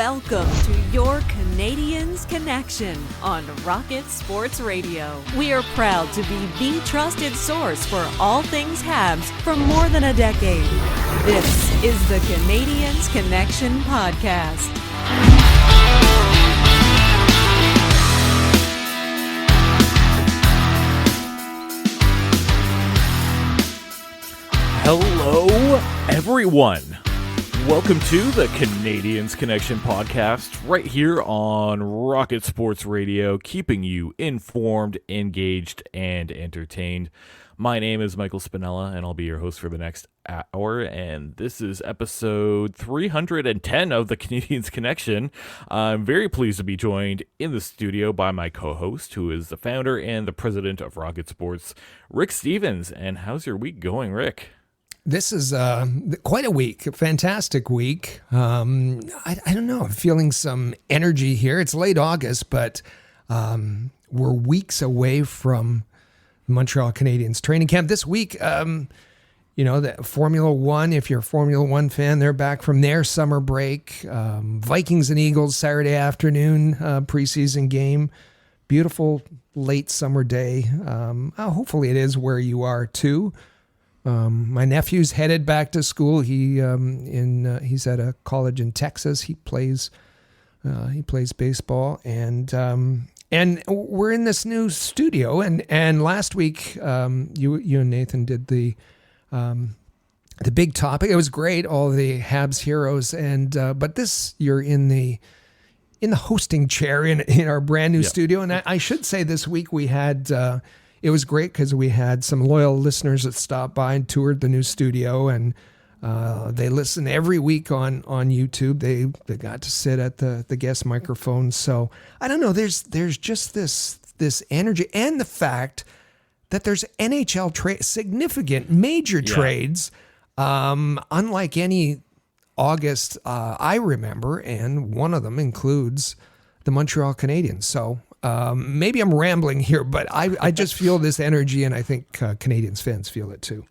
Welcome to your Canadiens Connection on Rocket Sports Radio. We are proud to be the trusted source for all things Habs for more than a decade. This is the Canadiens Connection Podcast. Hello, everyone. Welcome to the Canadiens Connection Podcast right here on Rocket Sports Radio, keeping you informed, engaged, and entertained. My name is Michael Spinella, and I'll be your host for the next hour, and this is episode 310 of the Canadiens Connection. I'm very pleased to be joined in the studio by my co-host, who is the founder and the president of Rocket Sports, Rick Stevens. And how's your week going, Rick? This is quite a week, a fantastic week. I don't know, I'm feeling some energy here. It's late August, but we're weeks away from Montreal Canadiens training camp. This week, the Formula One, if you're a Formula One fan, they're back from their summer break. Vikings and Eagles Saturday afternoon preseason game. Beautiful late summer day. Hopefully it is where you are too. My nephew's headed back to school. He's at a college in Texas. He plays baseball, and we're in this new studio. And last week, you and Nathan did the big topic. It was great, all the Habs heroes, but this you're in the hosting chair in our brand new studio. And I should say this week we had. It was great because we had some loyal listeners that stopped by and toured the new studio, and they listen every week on YouTube. They got to sit at the guest microphones. So I don't know. There's just this energy, and the fact that there's NHL significant major trades, unlike any August I remember, and one of them includes the Montreal Canadiens. So. Maybe I'm rambling here, but I just feel this energy, and I think Canadiens fans feel it too.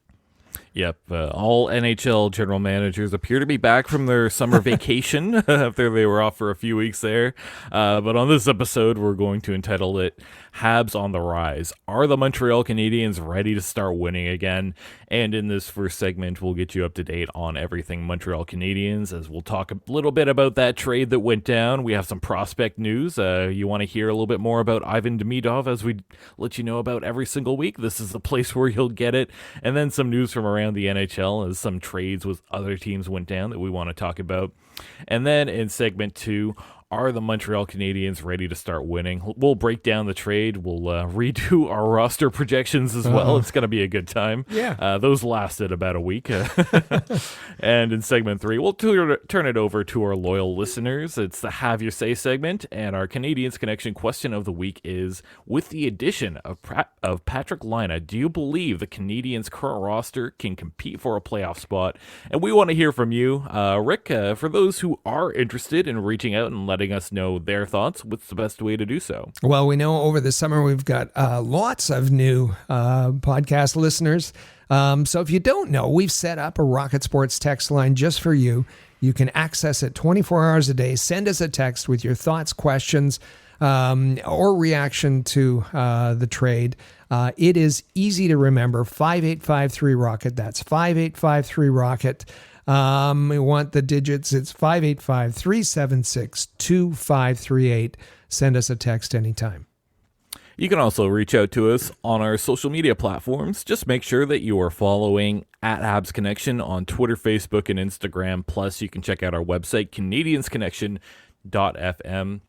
Yep, all NHL general managers appear to be back from their summer vacation after they were off for a few weeks there. But on this episode, we're going to entitle it Habs on the Rise. Are the Montreal Canadiens ready to start winning again? And in this first segment, we'll get you up to date on everything Montreal Canadiens, as we'll talk a little bit about that trade that went down. We have some prospect news. You want to hear a little bit more about Ivan Demidov, as we let you know about every single week. This is the place where you'll get it. And then some news from around the NHL, as some trades with other teams went down that we want to talk about. And then in segment 2, are the Montreal Canadiens ready to start winning? We'll break down the trade. We'll redo our roster projections as well. It's going to be a good time. Yeah. Those lasted about a week. And in segment 3, we'll turn it over to our loyal listeners. It's the Have Your Say segment, and our Canadiens Connection question of the week is, with the addition of Patrik Laine, do you believe the Canadiens' current roster can compete for a playoff spot? And we want to hear from you. Rick, for those who are interested in reaching out and letting us know their thoughts, what's the best way to do so? Well, we know over the summer we've got lots of new podcast listeners. So if you don't know, we've set up a Rocket Sports text line just for you. You can access it 24 hours a day. Send us a text with your thoughts, questions, or reaction to the trade. It is easy to remember, 5853-ROCKET. That's 5853-ROCKET. We want the digits. It's 585-376-2538. Send us a text anytime. You can also reach out to us on our social media platforms. Just make sure that you are following at Habs Connection on Twitter, Facebook, and Instagram. Plus, you can check out our website, CanadiensConnection.fm.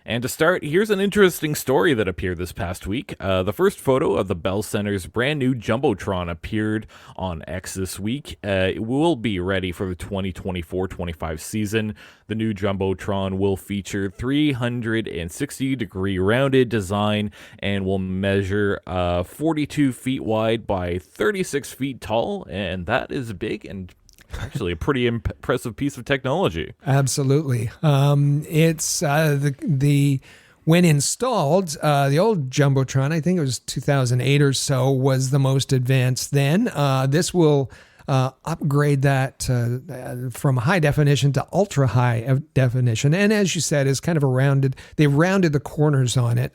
And to start, here's an interesting story that appeared this past week. The first photo of the Bell Center's brand new Jumbotron appeard on X this week. It will be ready for the 2024-25 season. The new Jumbotron will feature 360-degree rounded design and will measure 42 feet wide by 36 feet tall, and that is big and actually a pretty impressive piece of technology. Absolutely. It's the when installed, the old Jumbotron, I think it was 2008 or so, was the most advanced then. This will upgrade that from high definition to ultra high definition. And as you said, is kind of they rounded the corners on it.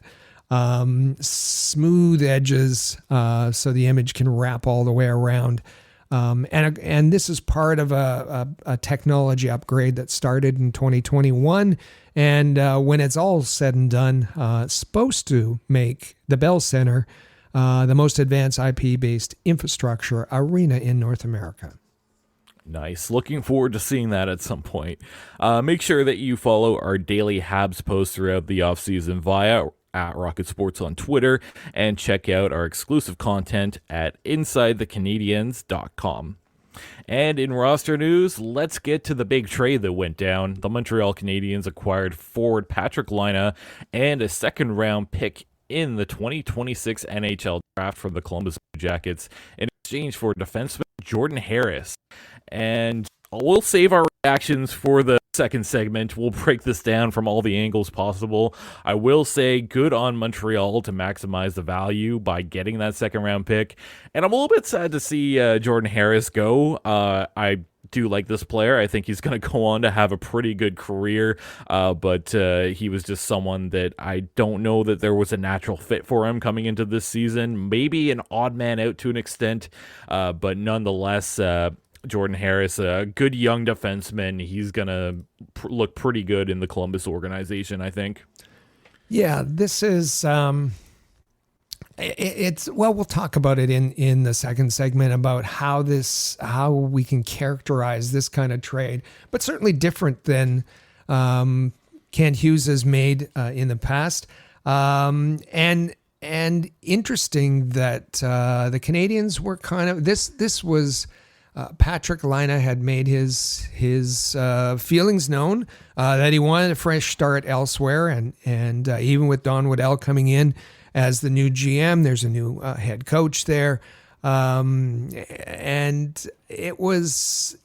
Smooth edges, so the image can wrap all the way around. And this is part of a technology upgrade that started in 2021. And when it's all said and done, it's supposed to make the Bell Center the most advanced IP-based infrastructure arena in North America. Nice. Looking forward to seeing that at some point. Make sure that you follow our daily Habs posts throughout the offseason via at Rocket Sports on Twitter, and check out our exclusive content at InsideTheCanadiens.com. And in roster news, let's get to the big trade that went down. The Montreal Canadiens acquired forward Patrik Laine and a second-round pick in the 2026 NHL draft from the Columbus Blue Jackets in exchange for defenseman Jordan Harris. And we'll save our reactions for the second segment. We'll break this down from all the angles possible. I will say good on Montreal to maximize the value by getting that second round pick. And I'm a little bit sad to see Jordan Harris go. I do like this player. I think he's going to go on to have a pretty good career, but he was just someone that I don't know that there was a natural fit for him coming into this season. Maybe an odd man out to an extent, but nonetheless, Jordan Harris, a good young defenseman. He's going to look pretty good in the Columbus organization, I think. Yeah, this is we'll talk about it in the second segment about how we can characterize this kind of trade, but certainly different than Kent Hughes has made in the past. And interesting that the Canadiens were kind of this was Patrik Laine had made his feelings known that he wanted a fresh start elsewhere, and even with Don Waddell coming in as the new GM, there's a new head coach there, and it was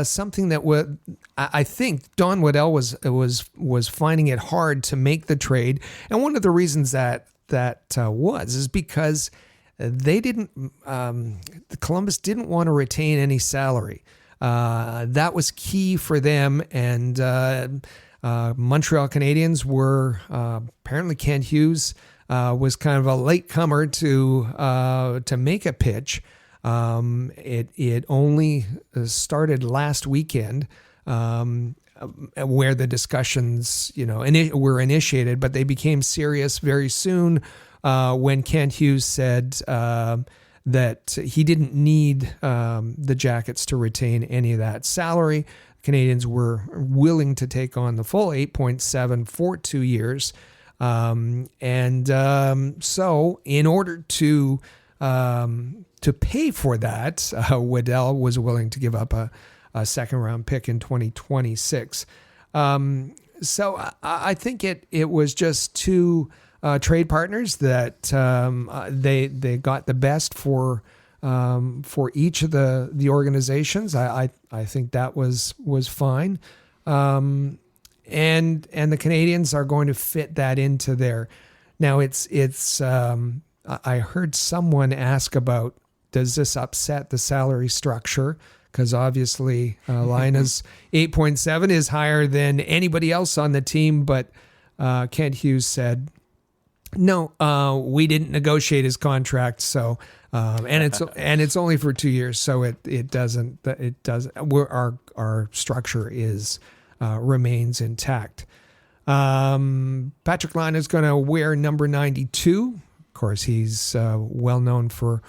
something that I think Don Waddell was finding it hard to make the trade, and one of the reasons that is because Columbus didn't want to retain any salary. That was key for them, and Montreal Canadiens were apparently Kent Hughes was kind of a latecomer to make a pitch. It only started last weekend, where the discussions were initiated, but they became serious very soon. When Kent Hughes said that he didn't need the Jackets to retain any of that salary. Canadians were willing to take on the full 8.7 for 2 years. So in order to pay for that, Waddell was willing to give up a second round pick in 2026. So I think it was just two trade partners that they got the best for each of the organizations. I think that was fine, and the Canadiens are going to fit that into their. Now it's I heard someone ask about, does this upset the salary structure? Because obviously Laine's 8.7 is higher than anybody else on the team, but Kent Hughes said, no, we didn't negotiate his contract, so and it's only for 2 years, so it doesn't. Our structure remains intact. Patrik Laine is going to wear number 92. Of course, he's well known for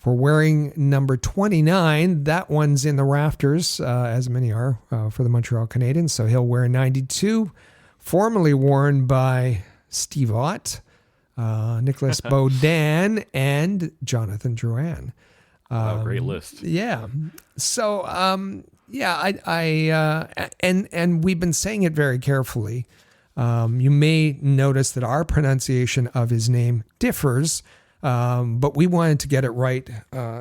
wearing number 29. That one's in the rafters, as many are for the Montreal Canadiens. So he'll wear 92, formerly worn by Steve Ott, Nicholas Baudin, and Jonathan Drouin. Great list. Yeah. So, and we've been saying it very carefully. You may notice that our pronunciation of his name differs, but we wanted to get it right.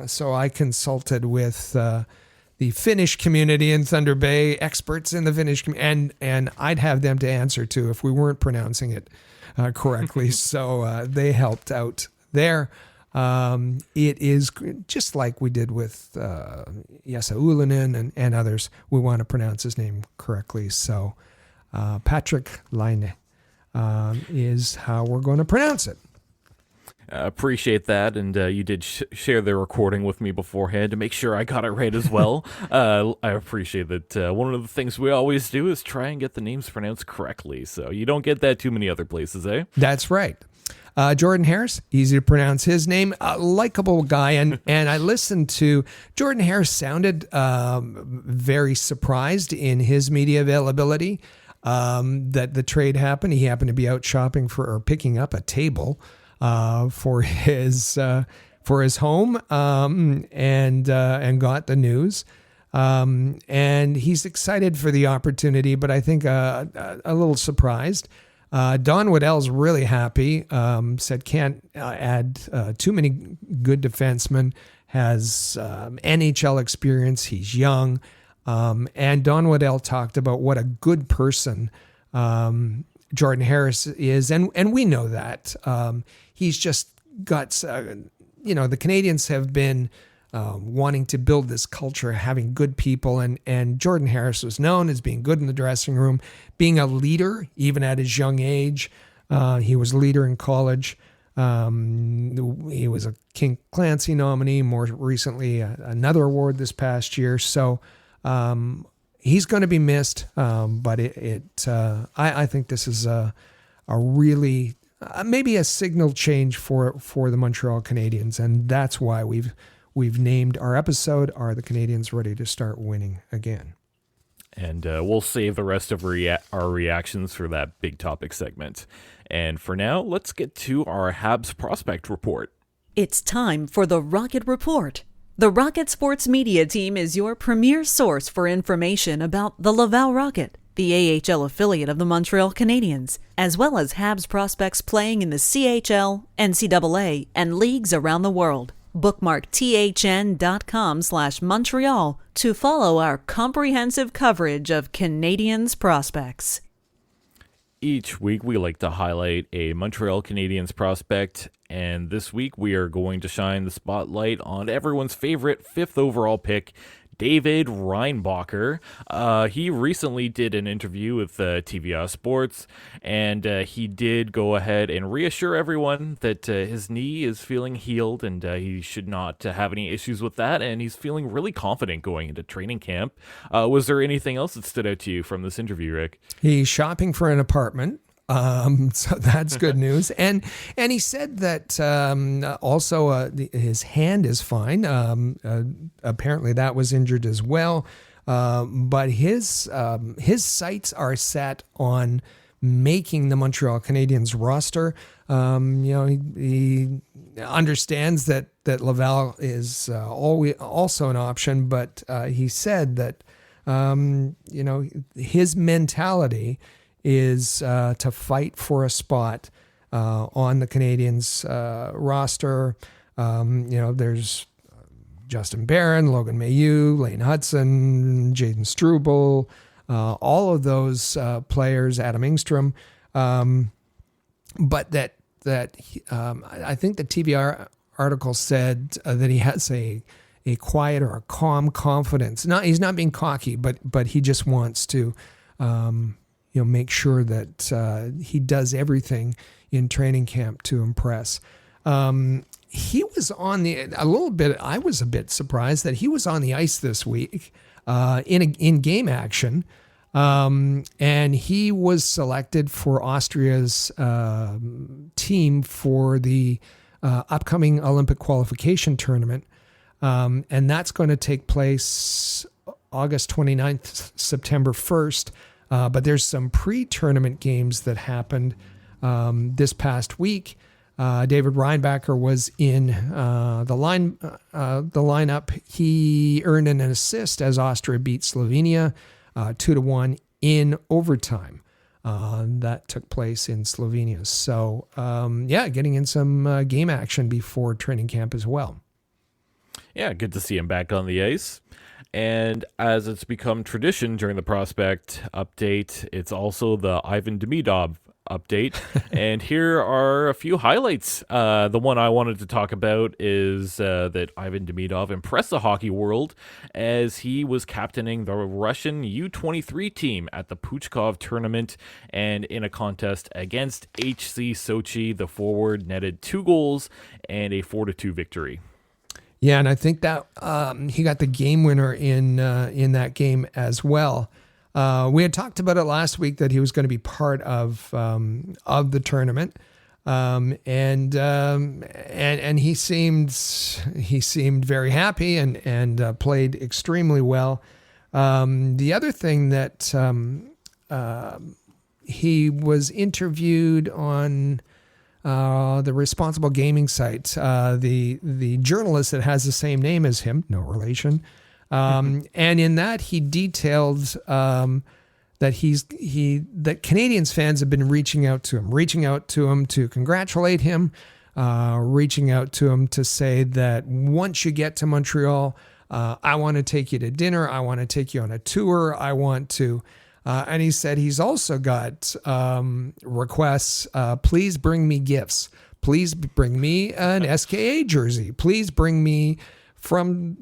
So I consulted with the Finnish community in Thunder Bay, experts in the Finnish community, and I'd have them to answer to if we weren't pronouncing it correctly. So they helped out there. It is just like we did with Jesse Ullinen and others. We want to pronounce his name correctly. So Patrik Laine is how we're going to pronounce it. Appreciate that, and you did share the recording with me beforehand to make sure I got it right as well. I appreciate that. One of the things we always do is try and get the names pronounced correctly, so you don't get that too many other places, eh? That's right. Jordan Harris, easy to pronounce his name, a likable guy, and I listened to Jordan Harris sounded very surprised in his media availability that the trade happened. He happened to be out shopping or picking up a table for his home, and got the news. And he's excited for the opportunity, but I think a little surprised. Don Waddell's really happy. Said can't add too many good defensemen. Has NHL experience. He's young, and Don Waddell talked about what a good person Jordan Harris is, and we know that. He's just got, the Canadiens have been wanting to build this culture, having good people, and Jordan Harris was known as being good in the dressing room, being a leader, even at his young age. He was a leader in college. He was a King Clancy nominee, more recently another award this past year. So he's going to be missed, but I think this is a really maybe a signal change for the Montreal Canadiens, and that's why we've named our episode "Are the Canadiens Ready to Start Winning Again?" And we'll save the rest of our reactions for that big topic segment. And for now, let's get to our Habs prospect report. It's time for the Rocket Report. The Rocket Sports Media Team is your premier source for information about the Laval Rocket, the AHL affiliate of the Montreal Canadiens, as well as Habs prospects playing in the CHL, NCAA, and leagues around the world. Bookmark thn.com/Montreal to follow our comprehensive coverage of Canadiens prospects. Each week, we like to highlight a Montreal Canadiens prospect, and this week we are going to shine the spotlight on everyone's favorite 5th overall pick, David Reinbacher. He recently did an interview with TVA Sports, and he did go ahead and reassure everyone that his knee is feeling healed, and he should not have any issues with that, and he's feeling really confident going into training camp. Was there anything else that stood out to you from this interview, Rick? He's shopping for an apartment. So that's good news. And he said that also his hand is fine. Apparently that was injured as well. But his sights are set on making the Montreal Canadiens roster. He understands that Laval is also an option, but he said that his mentality is to fight for a spot on the Canadiens roster. There's Justin Barron, Logan Mailloux, Lane Hudson, Jaden Struble, all of those players, Adam Engstrom. But I think the TVR article said that he has a quiet or a calm confidence. He's not being cocky, but he just wants to make sure that he does everything in training camp to impress. He was I was a bit surprised that he was on the ice this week in game action. And he was selected for Austria's team for the upcoming Olympic qualification tournament. And that's going to take place August 29th, September 1st. But there's some pre-tournament games that happened this past week. David Reinbacher was in the lineup. He earned an assist as Austria beat Slovenia 2-1 in overtime. That took place in Slovenia. So, getting in some game action before training camp as well. Yeah, good to see him back on the ice. And as it's become tradition during the prospect update, it's also the Ivan Demidov update. And here are a few highlights. The one I wanted to talk about is that Ivan Demidov impressed the hockey world as he was captaining the Russian U-23 team at the Puchkov tournament, and in a contest against HC Sochi, the forward netted 2 goals and a 4-2 victory. Yeah, and I think that he got the game winner in that game as well. We had talked about it last week that he was going to be part of the tournament, and he seemed very happy and played extremely well. The other thing that he was interviewed on the Responsible Gaming site, the journalist that has the same name as him, no relation. And in that he detailed that that Canadiens fans have been reaching out to him to congratulate him, reaching out to him to say that once you get to Montreal, I want to take you to dinner, I want to take you on a tour, I want to. And he said he's also got requests. Please bring me gifts. Please bring me an SKA jersey. Please bring me from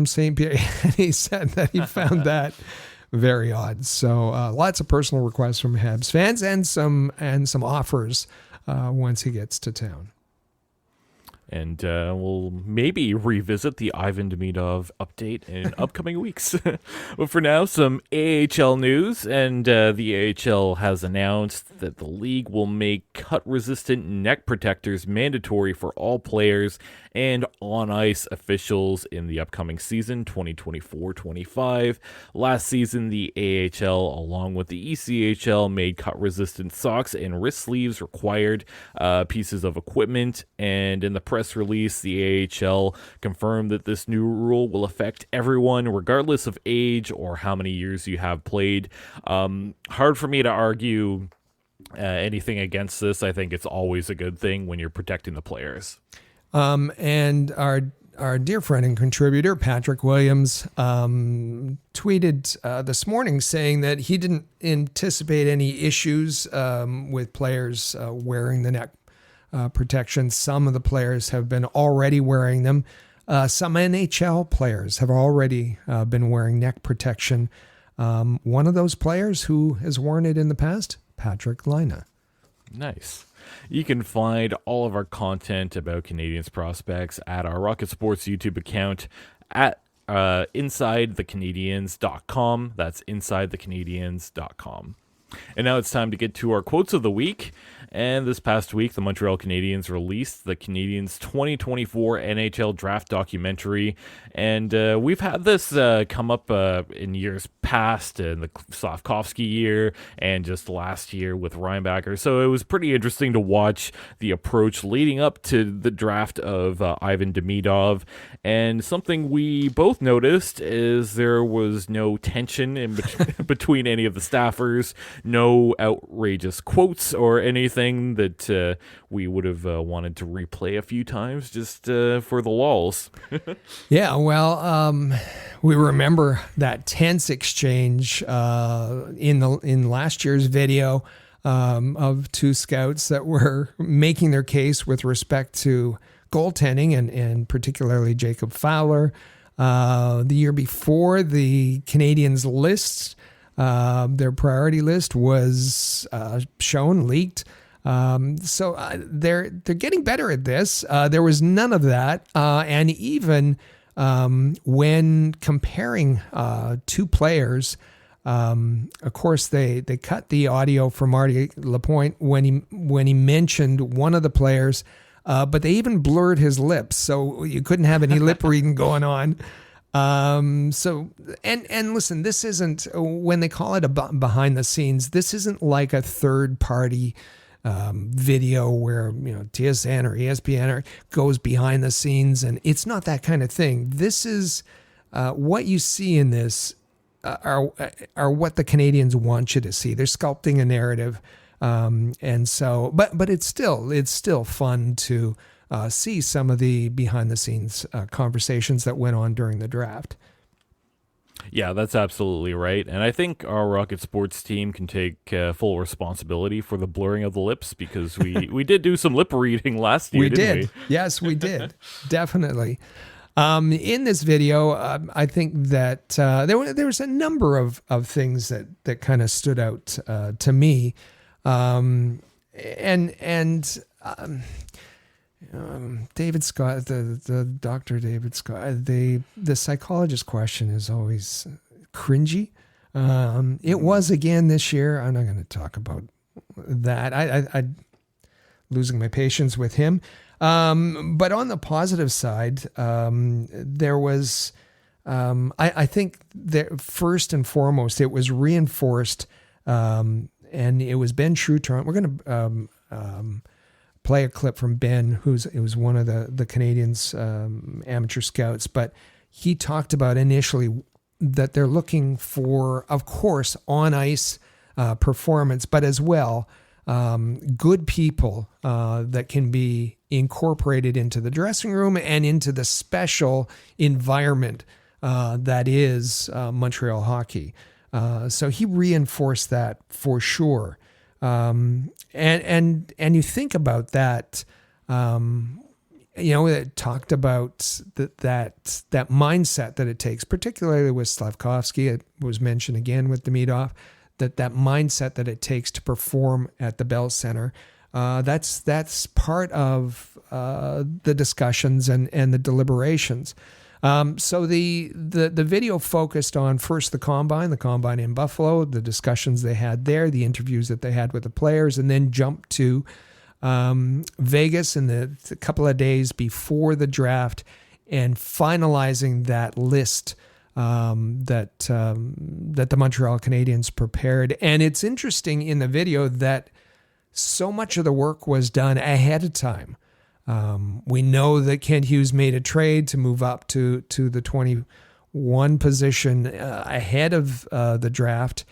St. Pierre. And he said that he found that very odd. So lots of personal requests from Habs fans and some offers once he gets to town. And we'll maybe revisit the Ivan Demidov update in upcoming weeks. But for now, some AHL news. And the AHL has announced that the league will make cut-resistant neck protectors mandatory for all players and on-ice officials in the upcoming season, 2024-25. Last season, the AHL, along with the ECHL, made cut-resistant socks and wrist sleeves required pieces of equipment. And in the press release, the AHL confirmed that this new rule will affect everyone, regardless of age or how many years you have played. Hard for me to argue anything against this. I think it's always a good thing when you're protecting the players. And our dear friend and contributor, Patrick Williams, tweeted this morning saying that he didn't anticipate any issues with players wearing the neck protection. Some of the players have been already wearing them. Some NHL players have already been wearing neck protection. One of those players who has worn it in the past, Patrik Laine. Nice. You can find all of our content about Canadiens prospects at our Rocket Sports YouTube account at InsideTheCanadiens.com. That's InsideTheCanadiens.com. And now it's time to get to our quotes of the week. And this past week, the Montreal Canadiens released the Canadiens 2024 NHL Draft documentary. And we've had this come up in years past, in the Slavkovsky year and just last year with Reinbacher. So it was pretty interesting to watch the approach leading up to the draft of Ivan Demidov. And something we both noticed is there was no tension in between any of the staffers, no outrageous quotes or anything that we would have wanted to replay a few times just for the lulz. Yeah, well, we remember that tense exchange in last year's video of two scouts that were making their case with respect to goaltending and particularly Jacob Fowler. The year before, the Canadiens list, their priority list was shown, leaked. So they're getting better at this. There was none of that. And even when comparing two players, of course they cut the audio from Marty Lapointe when he mentioned one of the players, but they even blurred his lips, so you couldn't have any lip reading going on. So listen, this isn't, when they call it a behind the scenes, this isn't like a third party video where, TSN or ESPN goes behind the scenes, and it's not that kind of thing. This is what you see in this are what the Canadiens want you to see. They're sculpting a narrative, and so, but it's still fun to see some of the behind the scenes conversations that went on during the draft. Yeah, that's absolutely right. And I think our Rocket Sports team can take full responsibility for the blurring of the lips, because we did do some lip reading last year, We didn't did. Yes, we did. Definitely. In this video, I think that there was a number of things that kind of stood out to me. David Scott, the Dr. David Scott, the psychologist question is always cringy. It was again this year. I'm not going to talk about that. I losing my patience with him. But on the positive side, there was, I think that first and foremost, it was reinforced, and it was Ben Shrutron. We're going to play a clip from Ben, it was one of the Canadiens amateur scouts, but he talked about initially that they're looking for, of course, on ice performance, but as well, good people that can be incorporated into the dressing room and into the special environment that is Montreal hockey. So he reinforced that for sure. And you think about that, it talked about that mindset that it takes, particularly with Slavkovsky. It was mentioned again with Demidov, that mindset that it takes to perform at the Bell Center. That's part of the discussions and the deliberations. So the video focused on first the combine in Buffalo, the discussions they had there, the interviews that they had with the players, and then jumped to Vegas in the couple of days before the draft and finalizing that list that the Montreal Canadiens prepared. And it's interesting in the video that so much of the work was done ahead of time. We know that Kent Hughes made a trade to move up to the 21 position ahead of the draft.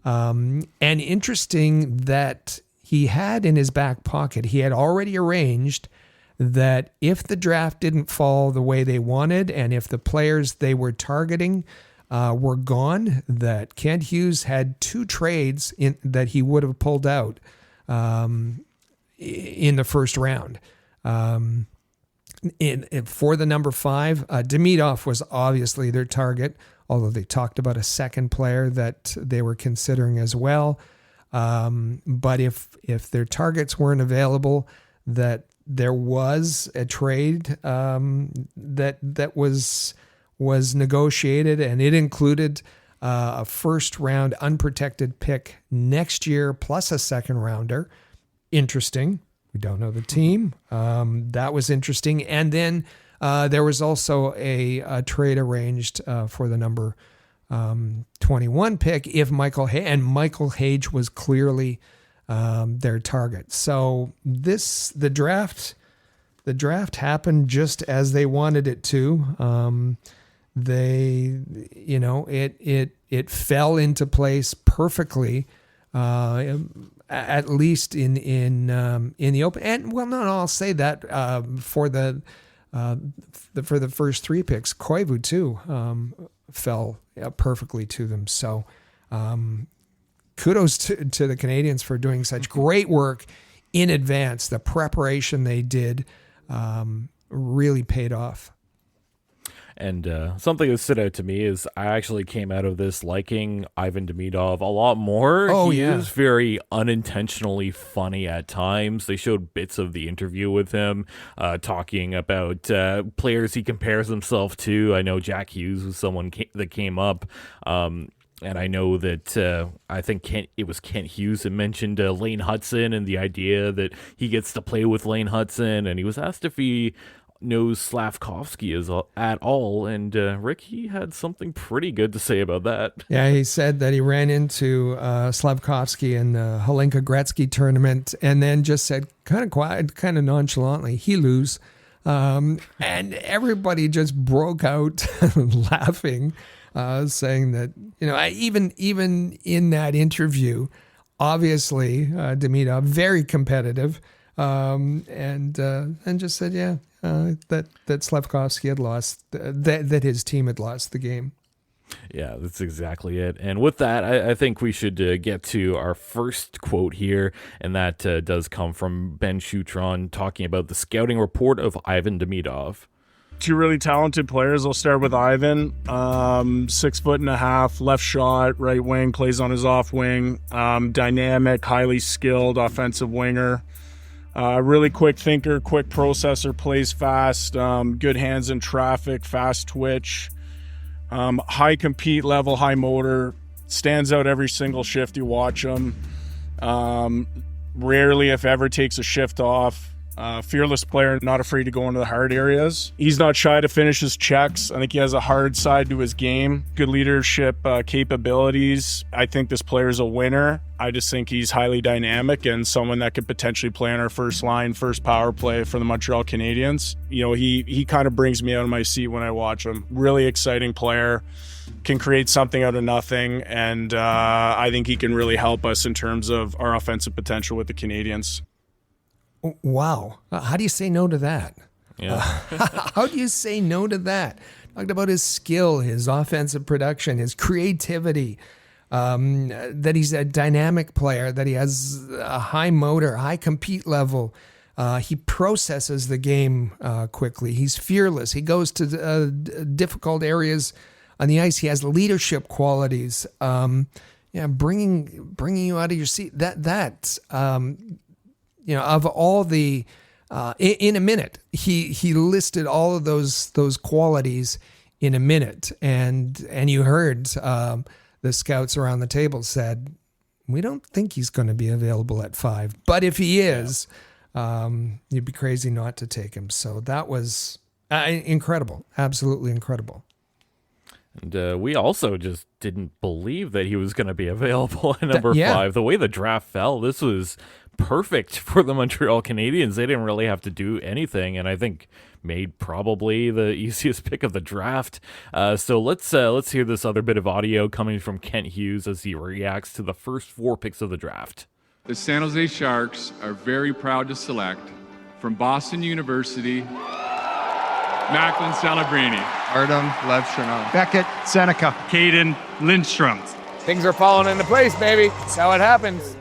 And interesting that he had in his back pocket, he had already arranged that if the draft didn't fall the way they wanted, and if the players they were targeting were gone, that Kent Hughes had 2 trades that he would have pulled out in the first round. For the number 5, Demidov was obviously their target, although they talked about a second player that they were considering as well. But if their targets weren't available, that there was a trade that was negotiated, and it included a first round unprotected pick next year plus a second rounder. Interesting. We don't know the team. That was interesting. And then there was also a trade arranged for the number 21 pick if Michael Hage was clearly their target. So the draft happened just as they wanted it to. It fell into place perfectly. At least in the open, and well, no, I'll say that for the first 3 picks, Koivu too fell perfectly to them. So kudos to the Canadiens for doing such great work in advance. The preparation they did really paid off. And something that stood out to me is I actually came out of this liking Ivan Demidov a lot more. He is very unintentionally funny at times. They showed bits of the interview with him talking about players he compares himself to. I know Jack Hughes was someone that came up. And I know that I think it was Kent Hughes that mentioned Lane Hudson and the idea that he gets to play with Lane Hudson. And he was asked if he knows Slavkovsky at all, and Rick, he had something pretty good to say about that. Yeah, he said that he ran into Slavkovsky in the Hlinka Gretzky tournament, and then just said kind of quiet, kind of nonchalantly, he lose. And everybody just broke out laughing, saying that, even in that interview, obviously Demidov, very competitive, and just said, that Slavkovsky had lost, that his team had lost the game. Yeah, that's exactly it. And with that, I think we should get to our first quote here, and that does come from Ben Chutron talking about the scouting report of Ivan Demidov. Two really talented players. I'll start with Ivan. 6'1.5", left shot, right wing, plays on his off wing. Dynamic, highly skilled offensive winger. Really quick thinker, quick processor, plays fast, good hands in traffic, fast twitch. High compete level, high motor, stands out every single shift you watch him. Rarely, if ever, takes a shift off. Fearless player, not afraid to go into the hard areas. He's not shy to finish his checks. I think he has a hard side to his game. Good leadership capabilities. I think this player is a winner. I just think he's highly dynamic and someone that could potentially play on our first line, first power play for the Montreal Canadiens. You know, he kind of brings me out of my seat when I watch him. Really exciting player. Can create something out of nothing, and I think he can really help us in terms of our offensive potential with the Canadiens. Wow. How do you say no to that? Yeah. How do you say no to that? Talked about his skill, his offensive production, his creativity, that he's a dynamic player, that he has a high motor, high compete level. He processes the game quickly. He's fearless. He goes to difficult areas on the ice. He has leadership qualities. Bringing you out of your seat. Of all the, in a minute, he listed all of those qualities in a minute, and you heard the scouts around the table said, we don't think he's going to be available at 5, but if he is, you'd be crazy not to take him. So that was incredible, absolutely incredible. And we also just didn't believe that he was going to be available at number 5. The way the draft fell, this was perfect for the Montreal Canadiens. They didn't really have to do anything, and I think made probably the easiest pick of the draft. So let's hear this other bit of audio coming from Kent Hughes as he reacts to the first 4 picks of the draft. The San Jose Sharks are very proud to select from Boston University, Macklin Celebrini, Artem Levshunov, Beckett Seneca, Caden Lindstrom. Things are falling into place, baby. That's how it happens.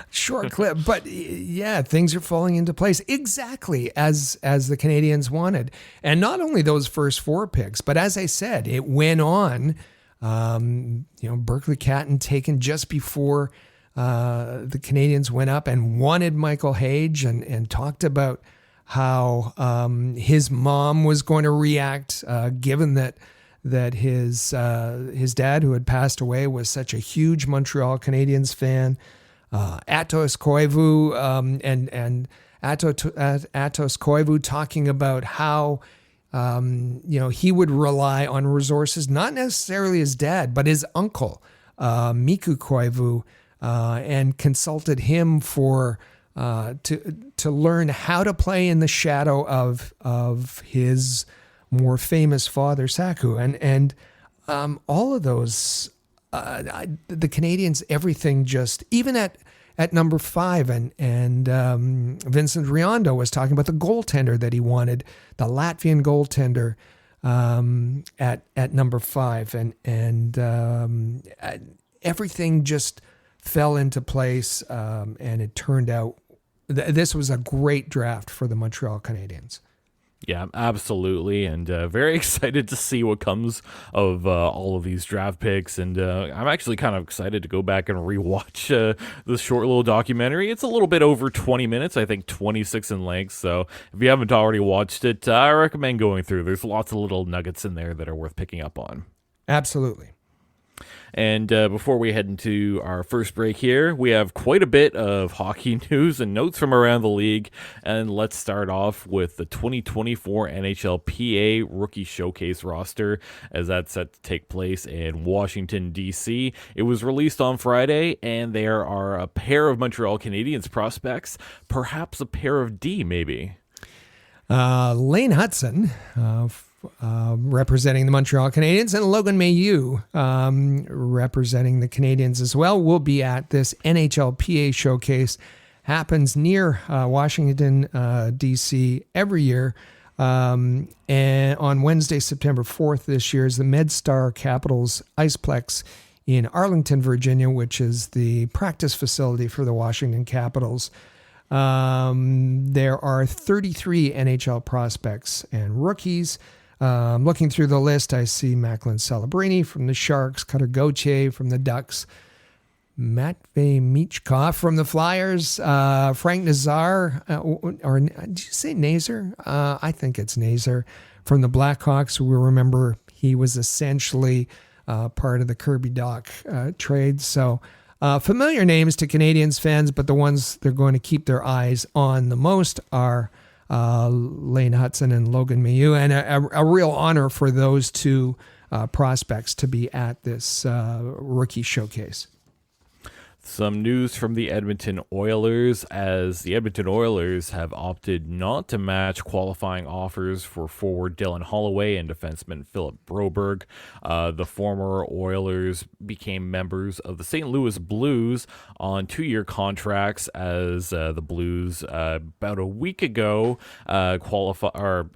Short clip, but yeah, things are falling into place exactly as the Canadiens wanted. And not only those first 4 picks, but as I said, it went on. Berkeley Catton taken just before the Canadiens went up and wanted Michael Hage, and talked about how his mom was going to react, given that his dad, who had passed away, was such a huge Montreal Canadiens fan. Atos Koivu and Atos Koivu talking about how he would rely on resources, not necessarily his dad, but his uncle, Miku Koivu, and consulted him for to learn how to play in the shadow of his more famous father, Saku, and all of those. The Canadiens, everything just, even at number 5, and Vincent Riondo was talking about the goaltender that he wanted, the Latvian goaltender at number 5, and everything just fell into place, and it turned out this was a great draft for the Montreal Canadiens. Yeah, absolutely, and very excited to see what comes of all of these draft picks, and I'm actually kind of excited to go back and rewatch this short little documentary. It's a little bit over 20 minutes, I think 26 in length, so if you haven't already watched it, I recommend going through. There's lots of little nuggets in there that are worth picking up on. Absolutely. And before we head into our first break here, we have quite a bit of hockey news and notes from around the league. And let's start off with the 2024 NHLPA Rookie Showcase roster, as that's set to take place in Washington, D.C. It was released on Friday, and there are a pair of Montreal Canadiens prospects, perhaps a pair of D, maybe. Lane Hudson, representing the Montreal Canadiens, and Logan Mailloux, representing the Canadiens as well, will be at this NHLPA showcase. Happens near Washington, D.C. every year. And on Wednesday, September 4th this year is the MedStar Capitals Iceplex in Arlington, Virginia, which is the practice facility for the Washington Capitals. There are 33 NHL prospects and rookies. Looking through the list, I see Macklin Celebrini from the Sharks, Cutter Gauthier from the Ducks, Matvei Michkov from the Flyers, Frank Nazar, or did you say Nazar? I think it's Nazar from the Blackhawks. We remember he was essentially part of the Kirby Dach trade. So familiar names to Canadiens fans, but the ones they're going to keep their eyes on the most are Lane Hutson and Logan Mailloux, and a real honor for those two prospects to be at this rookie showcase. Some news from the Edmonton Oilers, as the Edmonton Oilers have opted not to match qualifying offers for forward Dylan Holloway and defenseman Philip Broberg. The former Oilers became members of the St. Louis Blues on 2-year contracts, as the Blues about a week ago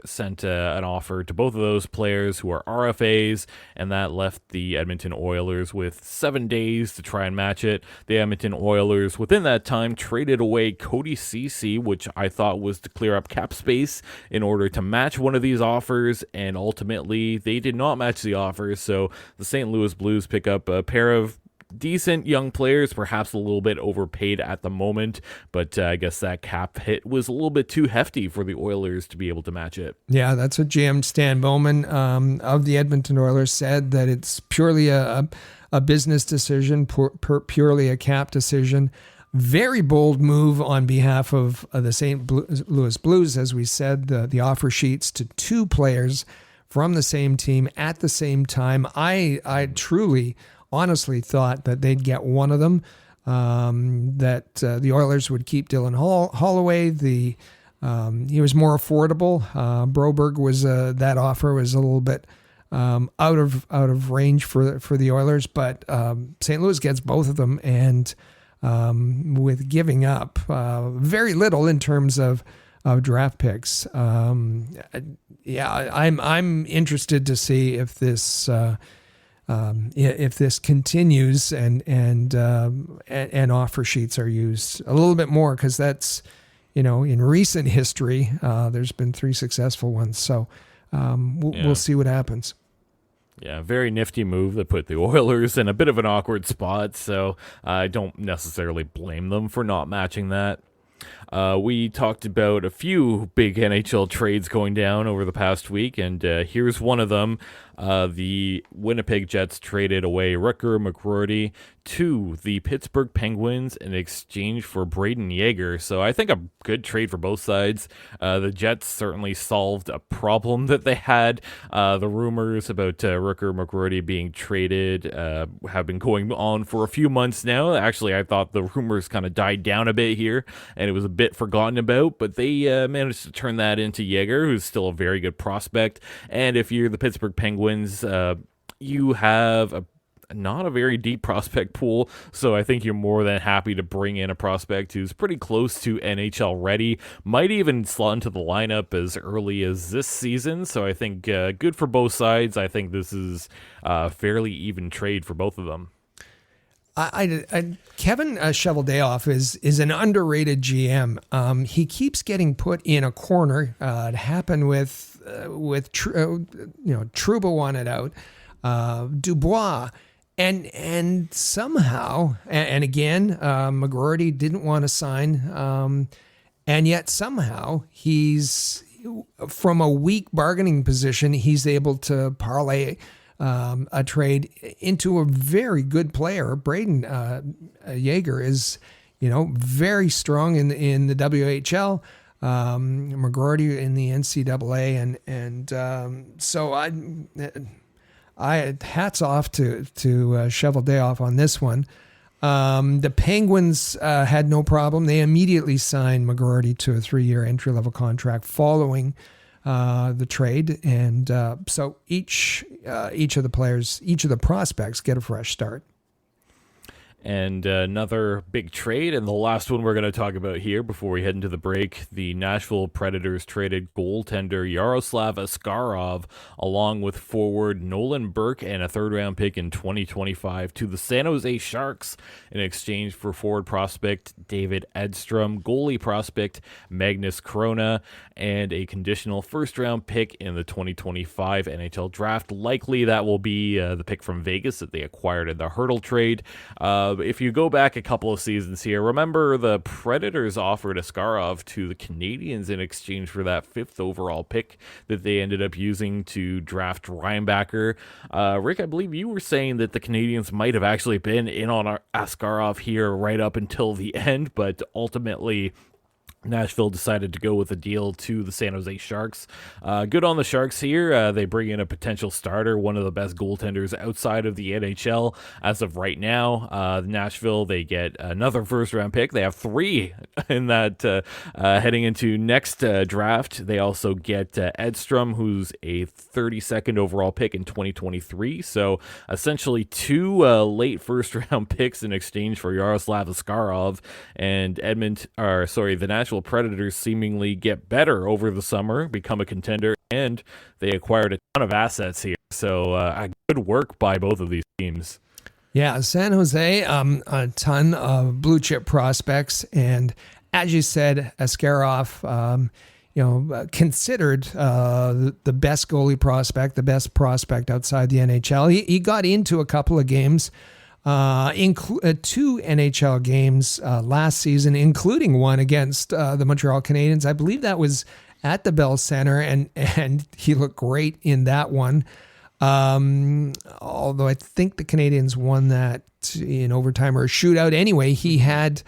sent an offer to both of those players who are RFAs, and that left the Edmonton Oilers with 7 days to try and match it. The Edmonton Oilers, within that time, traded away Cody Ceci, which I thought was to clear up cap space in order to match one of these offers, and ultimately they did not match the offers, so the St. Louis Blues pick up a pair of decent young players, perhaps a little bit overpaid at the moment, but I guess that cap hit was a little bit too hefty for the Oilers to be able to match it. Yeah, that's what GM Stan Bowman of the Edmonton Oilers said, that it's purely a business decision, purely a cap decision. Very bold move on behalf of the St. Louis Blues, as we said, the offer sheets to 2 players from the same team at the same time. I truly, honestly thought that they'd get one of them, that the Oilers would keep Dylan Holloway. He was more affordable. Broberg was that offer was a little bit out of range for the Oilers, but St. Louis gets both of them, and with giving up very little in terms of draft picks. I'm interested to see if this continues and offer sheets are used a little bit more, because that's, in recent history there's been 3 successful ones. So we'll see what happens. Yeah, very nifty move that put the Oilers in a bit of an awkward spot, so I don't necessarily blame them for not matching that. We talked about a few big NHL trades going down over the past week, and here's one of them. The Winnipeg Jets traded away Rutger McGroarty to the Pittsburgh Penguins in exchange for Braden Yeager. So I think a good trade for both sides. The Jets certainly solved a problem that they had. The rumors about Rutger McGroarty being traded have been going on for a few months now. Actually, I thought the rumors kind of died down a bit here, and it was a bit forgotten about, but they managed to turn that into Yeager, who's still a very good prospect. And if you're the Pittsburgh Penguins, you have not a very deep prospect pool, so I think you're more than happy to bring in a prospect who's pretty close to NHL ready, might even slot into the lineup as early as this season. So I think good for both sides. I think this is a fairly even trade for both of them. Kevin Cheveldayoff is an underrated GM. He keeps getting put in a corner. It happened with Trouba wanted out, Dubois, and somehow, and again, McGroarty didn't want to sign, and yet somehow he's, from a weak bargaining position, he's able to parlay a trade into a very good player. Braden Yeager is, very strong in the WHL. McGroarty in the NCAA, and so I hats off to Cheveldayoff on this one. The Penguins had no problem. They immediately signed McGroarty to a 3-year entry-level contract following the trade, and so each of the players, each of the prospects, get a fresh start. And another big trade, and the last one we're going to talk about here before we head into the break, the Nashville Predators traded goaltender Yaroslav Askarov along with forward Nolan Burke and a third-round pick in 2025 to the San Jose Sharks in exchange for forward prospect David Edstrom, goalie prospect Magnus Corona, and a conditional first-round pick in the 2025 NHL Draft. Likely that will be the pick from Vegas that they acquired in the Hurdle trade. If you go back a couple of seasons here, remember the Predators offered Askarov to the Canadiens in exchange for that 5th overall pick that they ended up using to draft Reinbacher. Rick, I believe you were saying that the Canadiens might have actually been in on Askarov here right up until the end, but ultimately Nashville decided to go with a deal to the San Jose Sharks. Good on the Sharks here. They bring in a potential starter, one of the best goaltenders outside of the NHL as of right now. Nashville, they get another first-round pick. They have 3 in that heading into next draft. They also get Edstrom, who's a 32nd overall pick in 2023. So essentially 2 late first-round picks in exchange for Yaroslav Askarov, and the Nashville Predators seemingly get better over the summer, become a contender, and they acquired a ton of assets here. So good work by both of these teams. Yeah, San Jose, a ton of blue chip prospects, and as you said, Askarov, considered the best goalie prospect, the best prospect outside the NHL. He got into a couple of games. 2 NHL games last season, including one against the Montreal Canadiens. I believe that was at the Bell Center, and he looked great in that one. Although I think the Canadiens won that in overtime or a shootout. Anyway, he had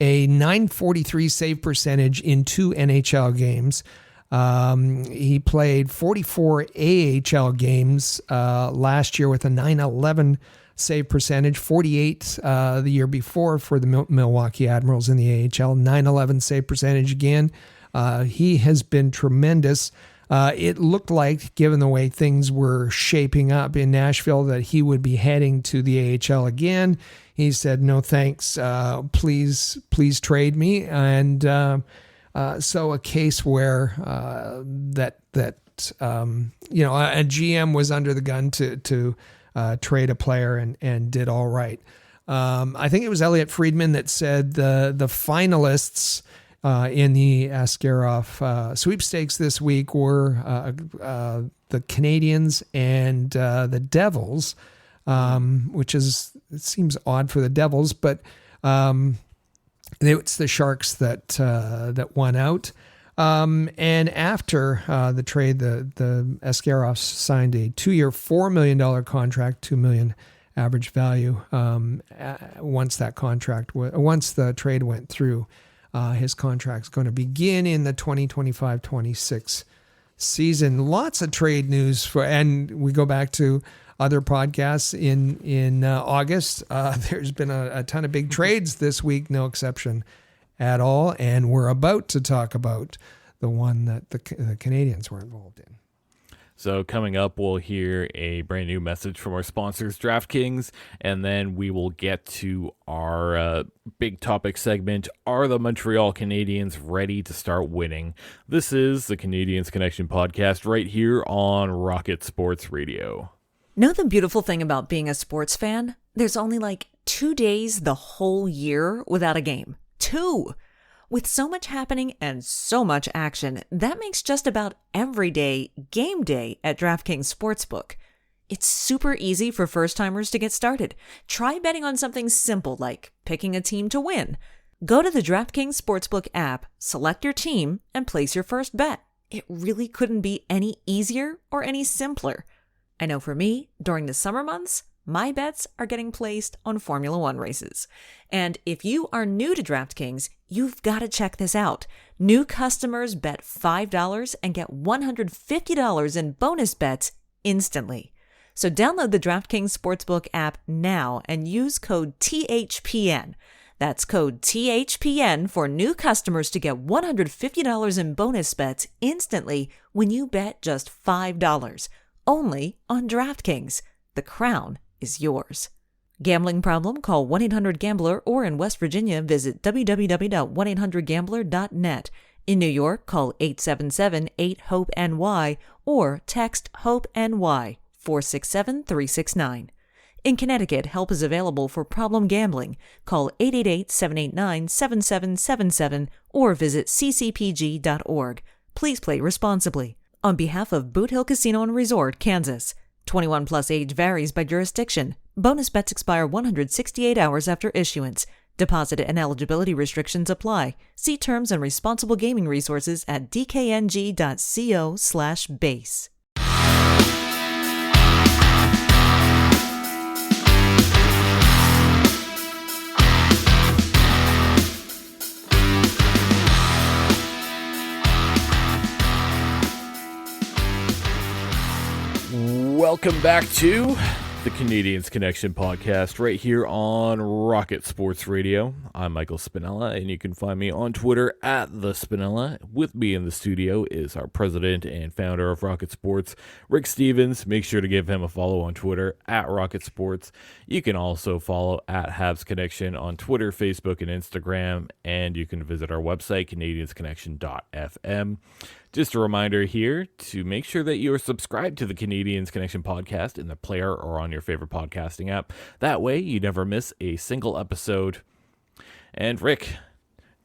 a .943 save percentage in 2 NHL games. He played 44 AHL games last year with a .911 save percentage, 48 the year before for the Milwaukee Admirals in the AHL, .911 save percentage again. He has been tremendous. It looked like, given the way things were shaping up in Nashville, that he would be heading to the AHL again. He said, no thanks, please trade me. And so a case where a GM was under the gun to trade a player and did all right. I think it was Elliot Friedman that said the finalists in the Askarov sweepstakes this week were the Canadiens and the Devils, which it seems odd for the Devils, but it's the Sharks that won out. And after the trade, the Askarov signed a 2-year, $4 million contract, $2 million average value. Once the trade went through, his contract's going to begin in the 2025-26 season. Lots of trade news and we go back to other podcasts in August. There's been a ton of big trades this week, no exception at all, and we're about to talk about the one that the Canadiens were involved in. So coming up, we'll hear a brand new message from our sponsors, DraftKings, and then we will get to our big topic segment, Are the Montreal Canadiens Ready to Start Winning? This is the Canadiens Connection podcast right here on Rocket Sports Radio. Know the beautiful thing about being a sports fan? There's only like 2 days the whole year without a game. 2! With so much happening and so much action, that makes just about every day game day at DraftKings Sportsbook. It's super easy for first-timers to get started. Try betting on something simple like picking a team to win. Go to the DraftKings Sportsbook app, select your team, and place your first bet. It really couldn't be any easier or any simpler. I know for me, during the summer months, my bets are getting placed on Formula One races. And if you are new to DraftKings, you've got to check this out. New customers bet $5 and get $150 in bonus bets instantly. So download the DraftKings Sportsbook app now and use code THPN. That's code THPN for new customers to get $150 in bonus bets instantly when you bet just $5. Only on DraftKings. The crown is yours. Gambling problem? Call 1-800-GAMBLER, or in West Virginia, visit www.1800gambler.net. In New York, call 877-8-HOPE-NY or text HOPE-NY 467-369. In Connecticut, help is available for problem gambling. Call 888-789-7777 or visit ccpg.org. Please play responsibly. On behalf of Boot Hill Casino and Resort, Kansas. 21 plus age varies by jurisdiction. Bonus bets expire 168 hours after issuance. Deposit and eligibility restrictions apply. See terms and responsible gaming resources at dkng.co/base. Welcome back to the Canadiens Connection podcast right here on Rocket Sports Radio. I'm Michael Spinella, and you can find me on Twitter at The Spinella. With me in the studio is our president and founder of Rocket Sports, Rick Stevens. Make sure to give him a follow on Twitter at Rocket Sports. You can also follow at Habs Connection on Twitter, Facebook, and Instagram, and you can visit our website, canadiensconnection.fm. Just a reminder here to make sure that you are subscribed to the Canadiens Connection podcast in the player or on your favorite podcasting app. That way, you never miss a single episode. And Rick,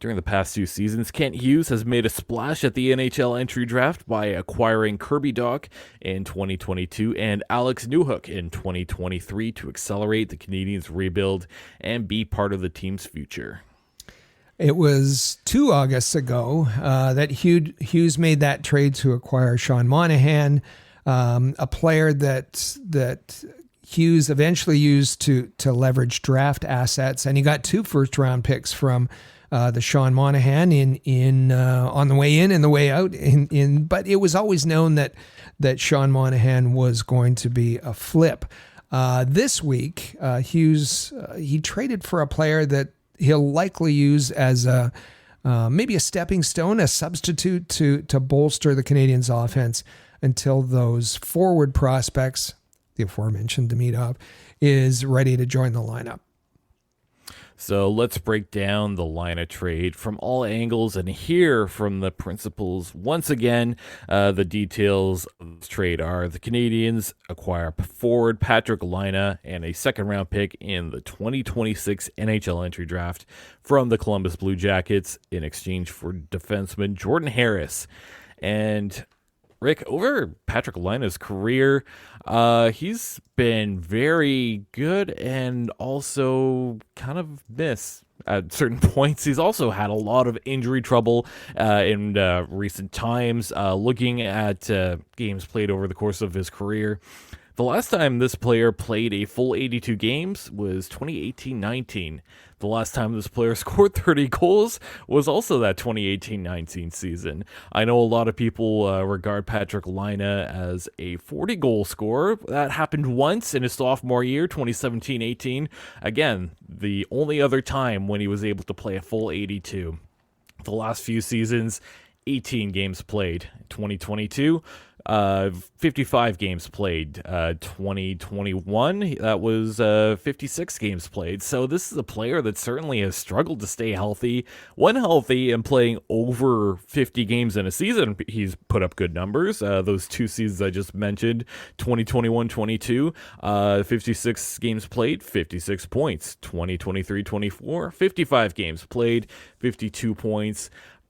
during the past 2 seasons, Kent Hughes has made a splash at the NHL entry draft by acquiring Kirby Dach in 2022 and Alex Newhook in 2023 to accelerate the Canadiens' rebuild and be part of the team's future. It was 2 Augusts ago that Hughes made that trade to acquire Sean Monahan, a player that Hughes eventually used to leverage draft assets, and he got 2 first-round picks from the Sean Monahan in on the way in and the way out. But it was always known that Sean Monahan was going to be a flip. This week, Hughes he traded for a player that he'll likely use as maybe a stepping stone, a substitute to bolster the Canadiens' offense until those forward prospects, the aforementioned Demidov, is ready to join the lineup. So let's break down the line of trade from all angles and hear from the principals. Once again, the details of this trade are the Canadiens acquire forward Patrik Laine and a second-round pick in the 2026 NHL entry draft from the Columbus Blue Jackets in exchange for defenseman Jordan Harris. And Rick, over Patrik Laine's career, he's been very good and also kind of missed at certain points. He's also had a lot of injury trouble in recent times. Looking at games played over the course of his career, the last time this player played a full 82 games was 2018-19. The last time this player scored 30 goals was also that 2018-19 season. I know a lot of people regard Patrik Laine as a 40-goal scorer. That happened once in his sophomore year, 2017-18. Again, the only other time when he was able to play a full 82. The last few seasons, 18 games played. 2022, 55 games played. 2021, that was 56 games played. So this is a player that certainly has struggled to stay healthy. When healthy and playing over 50 games in a season, he's put up good numbers. Those 2 seasons I just mentioned, 2021-22, 56 games played, 56 points. 2023-24, 55 games played, 52 points.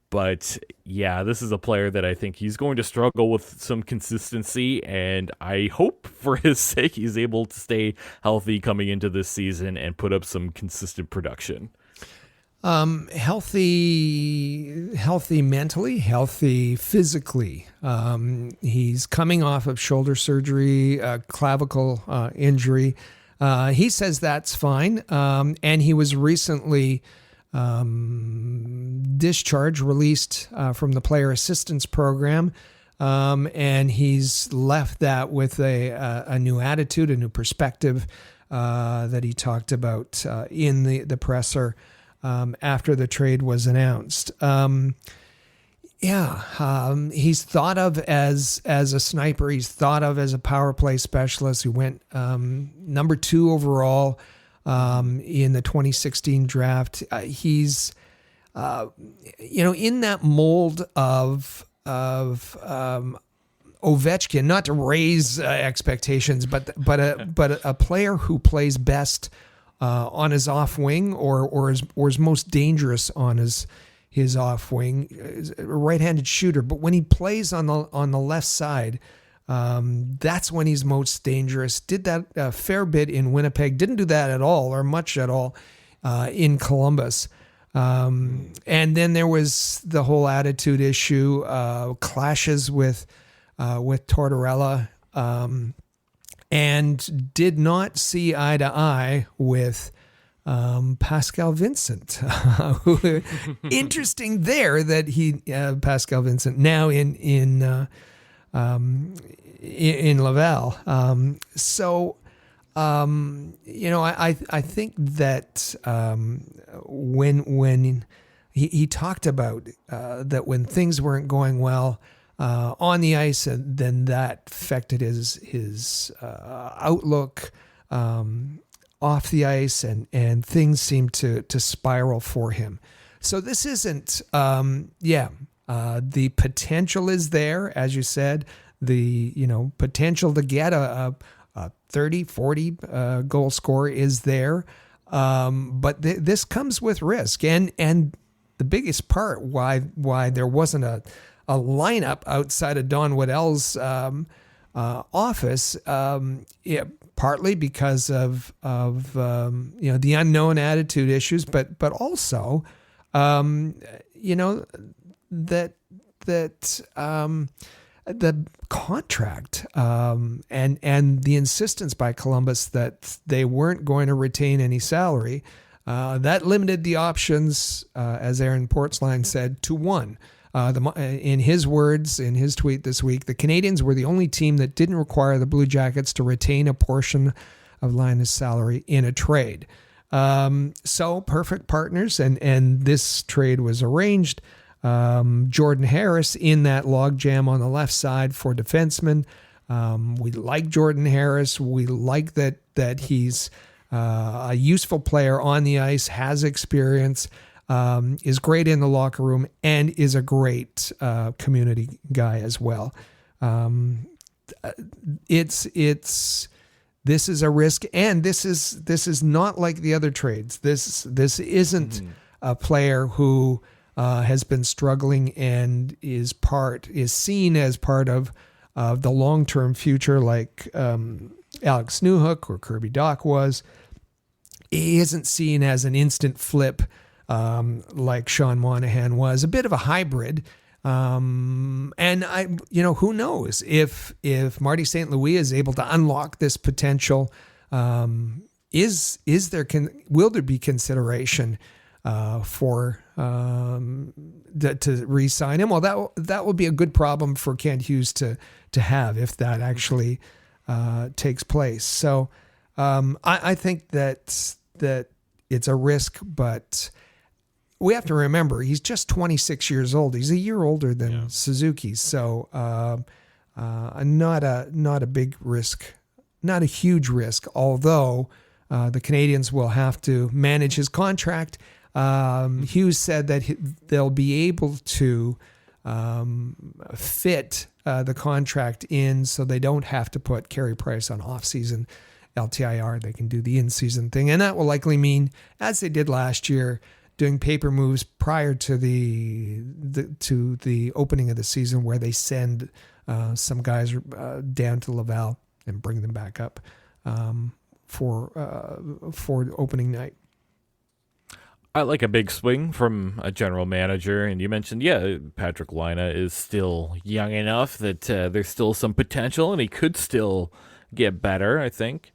But yeah, this is a player that I think he's going to struggle with some consistency, and I hope for his sake he's able to stay healthy coming into this season and put up some consistent production. Healthy mentally, healthy physically. He's coming off of shoulder surgery, clavicle injury. He says that's fine, and he was recently released from the player assistance program, and he's left that with a new attitude, a new perspective that he talked about in the presser after the trade was announced. He's thought of as a sniper. He's thought of as a power play specialist who went number 2 overall in the 2016 draft. He's, in that mold of Ovechkin, not to raise expectations, but a player who plays best on his off wing or is most dangerous on his off wing, a right-handed shooter. But when he plays on the left side, that's when he's most dangerous. Did that a fair bit in Winnipeg. Didn't do that at all or much at all in Columbus. And then there was the whole attitude issue, clashes with Tortorella, and did not see eye to eye with Pascal Vincent. Interesting there that Pascal Vincent now in Laval. I think that when he talked about that when things weren't going well on the ice, and then that affected his outlook off the ice, and things seemed to spiral for him. So this isn't, the potential is there, as you said, the potential to get a 30, 40 goal scorer is there, but this comes with risk, and the biggest part why there wasn't a lineup outside of Don Waddell's office, partly because of the unknown attitude issues, but also that the contract and the insistence by Columbus that they weren't going to retain any salary, that limited the options, as Aaron Portzline said, to one. In his words, in his tweet this week, the Canadiens were the only team that didn't require the Blue Jackets to retain a portion of Laine's salary in a trade. So perfect partners, and this trade was arranged. Jordan Harris in that logjam on the left side for defenseman. We like Jordan Harris. We like that he's a useful player on the ice, has experience, is great in the locker room, and is a great community guy as well. This is a risk, and this is not like the other trades. This isn't a player who has been struggling and is seen as part of the long-term future, like Alex Newhook or Kirby Dach was. He isn't seen as an instant flip like Sean Monahan was. A bit of a hybrid. And who knows if Marty St. Louis is able to unlock this potential, will there be consideration for to re-sign him? Well, that will be a good problem for Kent Hughes to have if that actually takes place. So I think that it's a risk, but we have to remember he's just 26 years old. He's a year older than Suzuki, so not a big risk, not a huge risk. Although the Canadiens will have to manage his contract. Hughes said that they'll be able to fit the contract in, so they don't have to put Carey Price on off-season LTIR. They can do the in-season thing, and that will likely mean, as they did last year, doing paper moves prior to the opening of the season, where they send some guys down to Laval and bring them back up for opening night. I like a big swing from a general manager, and you mentioned, Patrik Laine is still young enough that there's still some potential, and he could still get better, I think.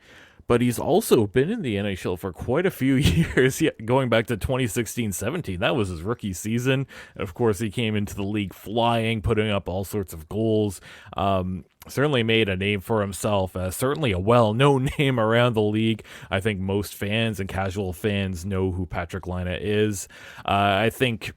But he's also been in the NHL for quite a few years, going back to 2016-17. That was his rookie season. And of course, he came into the league flying, putting up all sorts of goals. Certainly made a name for himself. Certainly a well-known name around the league. I think most fans and casual fans know who Patrik Laine is. I think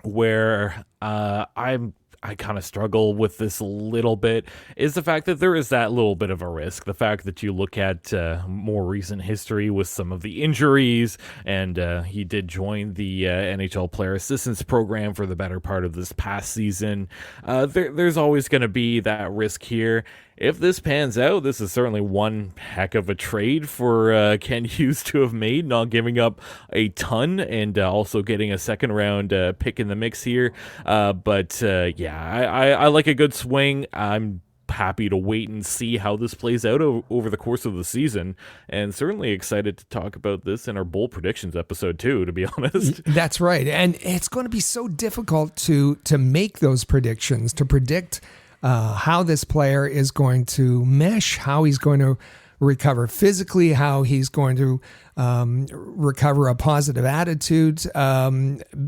where I I kind of struggle with this a little bit is the fact that there is that little bit of a risk. The fact that you look at more recent history with some of the injuries, and he did join the NHL Player Assistance Program for the better part of this past season. There's always going to be that risk here. If this pans out, this is certainly one heck of a trade for Ken Hughes to have made, not giving up a ton and also getting a second round pick in the mix here. But I like a good swing. I'm happy to wait and see how this plays out over the course of the season, and certainly excited to talk about this in our bold predictions episode too, to be honest. That's right. And it's going to be so difficult to make those predictions, to predict how this player is going to mesh, how he's going to recover physically, how he's going to recover a positive attitude,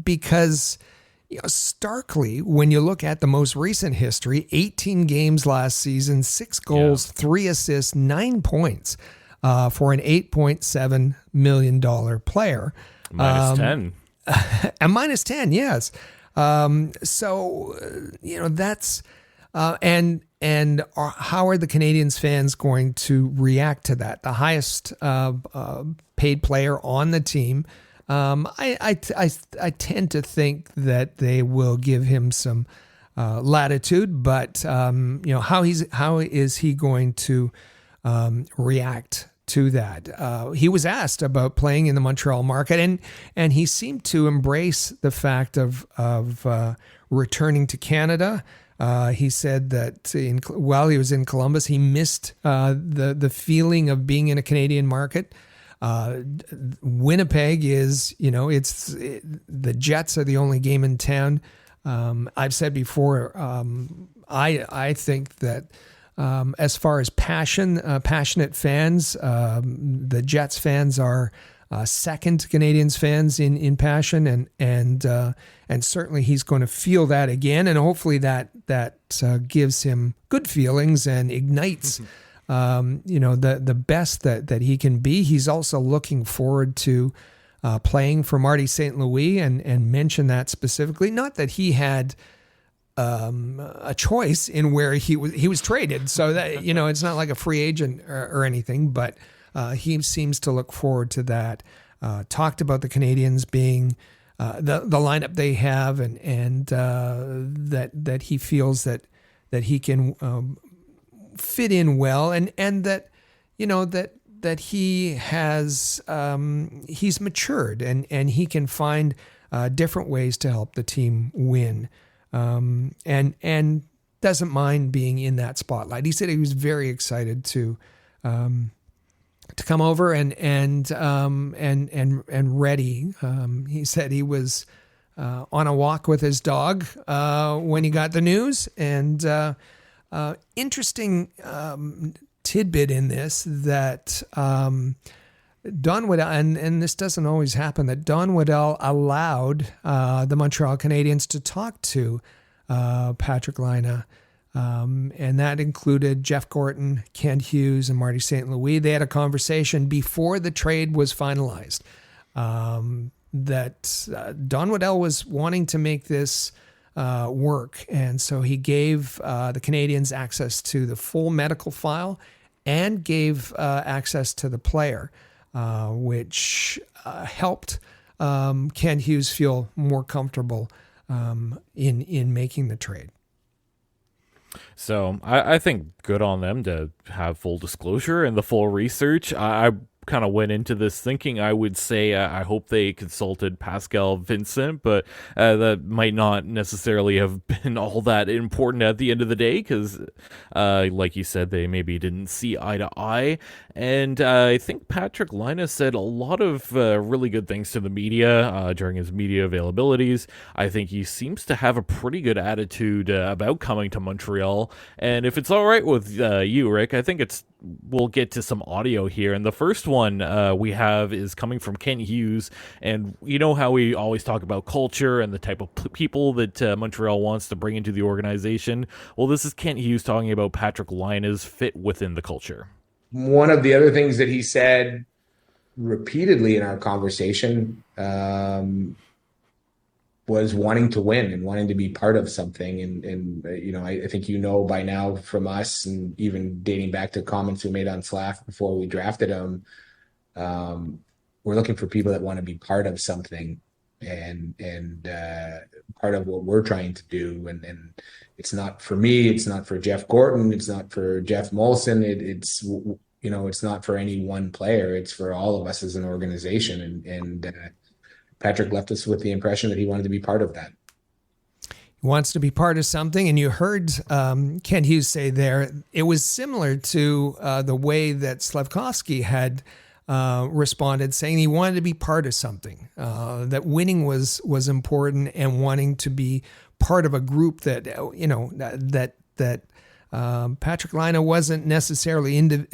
because starkly, when you look at the most recent history, 18 games last season, 6 goals, 3 assists, 9 points for an $8.7 million player. Minus 10. And minus 10, yes. That's... And how are the Canadiens fans going to react to that? The highest paid player on the team. I tend to think that they will give him some latitude, but how is he going to react to that? He was asked about playing in the Montreal market, and he seemed to embrace the fact of returning to Canada. He said that while he was in Columbus, he missed the feeling of being in a Canadian market. Winnipeg is, the Jets are the only game in town. I've said before, I think that as far as passionate fans, the Jets fans are second to Canadiens fans in passion, and certainly he's going to feel that again, and hopefully that gives him good feelings and ignites the best that he can be. He's also looking forward to playing for Marty St. Louis, and mention that specifically. Not that he had a choice in where he was traded, so that it's not like a free agent or anything, but he seems to look forward to that. Talked about the Canadiens being the lineup they have, and that he feels that he can fit in well, and that that he has he's matured, and he can find different ways to help the team win, and doesn't mind being in that spotlight. He said he was very excited to come over and ready. He said he was on a walk with his dog when he got the news. And interesting tidbit in this, that Don Waddell, and this doesn't always happen, that Don Waddell allowed the Montreal Canadiens to talk to Patrik Laine. And that included Jeff Gorton, Kent Hughes, and Marty St. Louis. They had a conversation before the trade was finalized, that Don Waddell was wanting to make this work. And so he gave the Canadiens access to the full medical file and gave access to the player, which helped Kent Hughes feel more comfortable in making the trade. So I think good on them to have full disclosure and the full research. I kind of went into this thinking I would say I hope they consulted Pascal Vincent, but that might not necessarily have been all that important at the end of the day, because like you said, they maybe didn't see eye to eye. And I think Patrik Laine said a lot of really good things to the media during his media availabilities. I think he seems to have a pretty good attitude about coming to Montreal. And if it's all right with you, Rick, I think we'll get to some audio here. And the first one we have is coming from Kent Hughes. And you know how we always talk about culture and the type of people that Montreal wants to bring into the organization? Well, this is Kent Hughes talking about Patrik Laine's fit within the culture. One of the other things that he said repeatedly in our conversation was wanting to win and wanting to be part of something. And I think by now from us, and even dating back to comments we made on Slav before we drafted him, we're looking for people that want to be part of something and part of what we're trying to do. And it's not for me, it's not for Jeff Gorton, it's not for Jeff Molson. It's not for any one player. It's for all of us as an organization. And Patrik left us with the impression that he wanted to be part of that. He wants to be part of something. And you heard Kent Hughes say there, it was similar to the way that Slafkovsky had responded, saying he wanted to be part of something, that winning was important, and wanting to be part of a group that, that Patrik Laine wasn't necessarily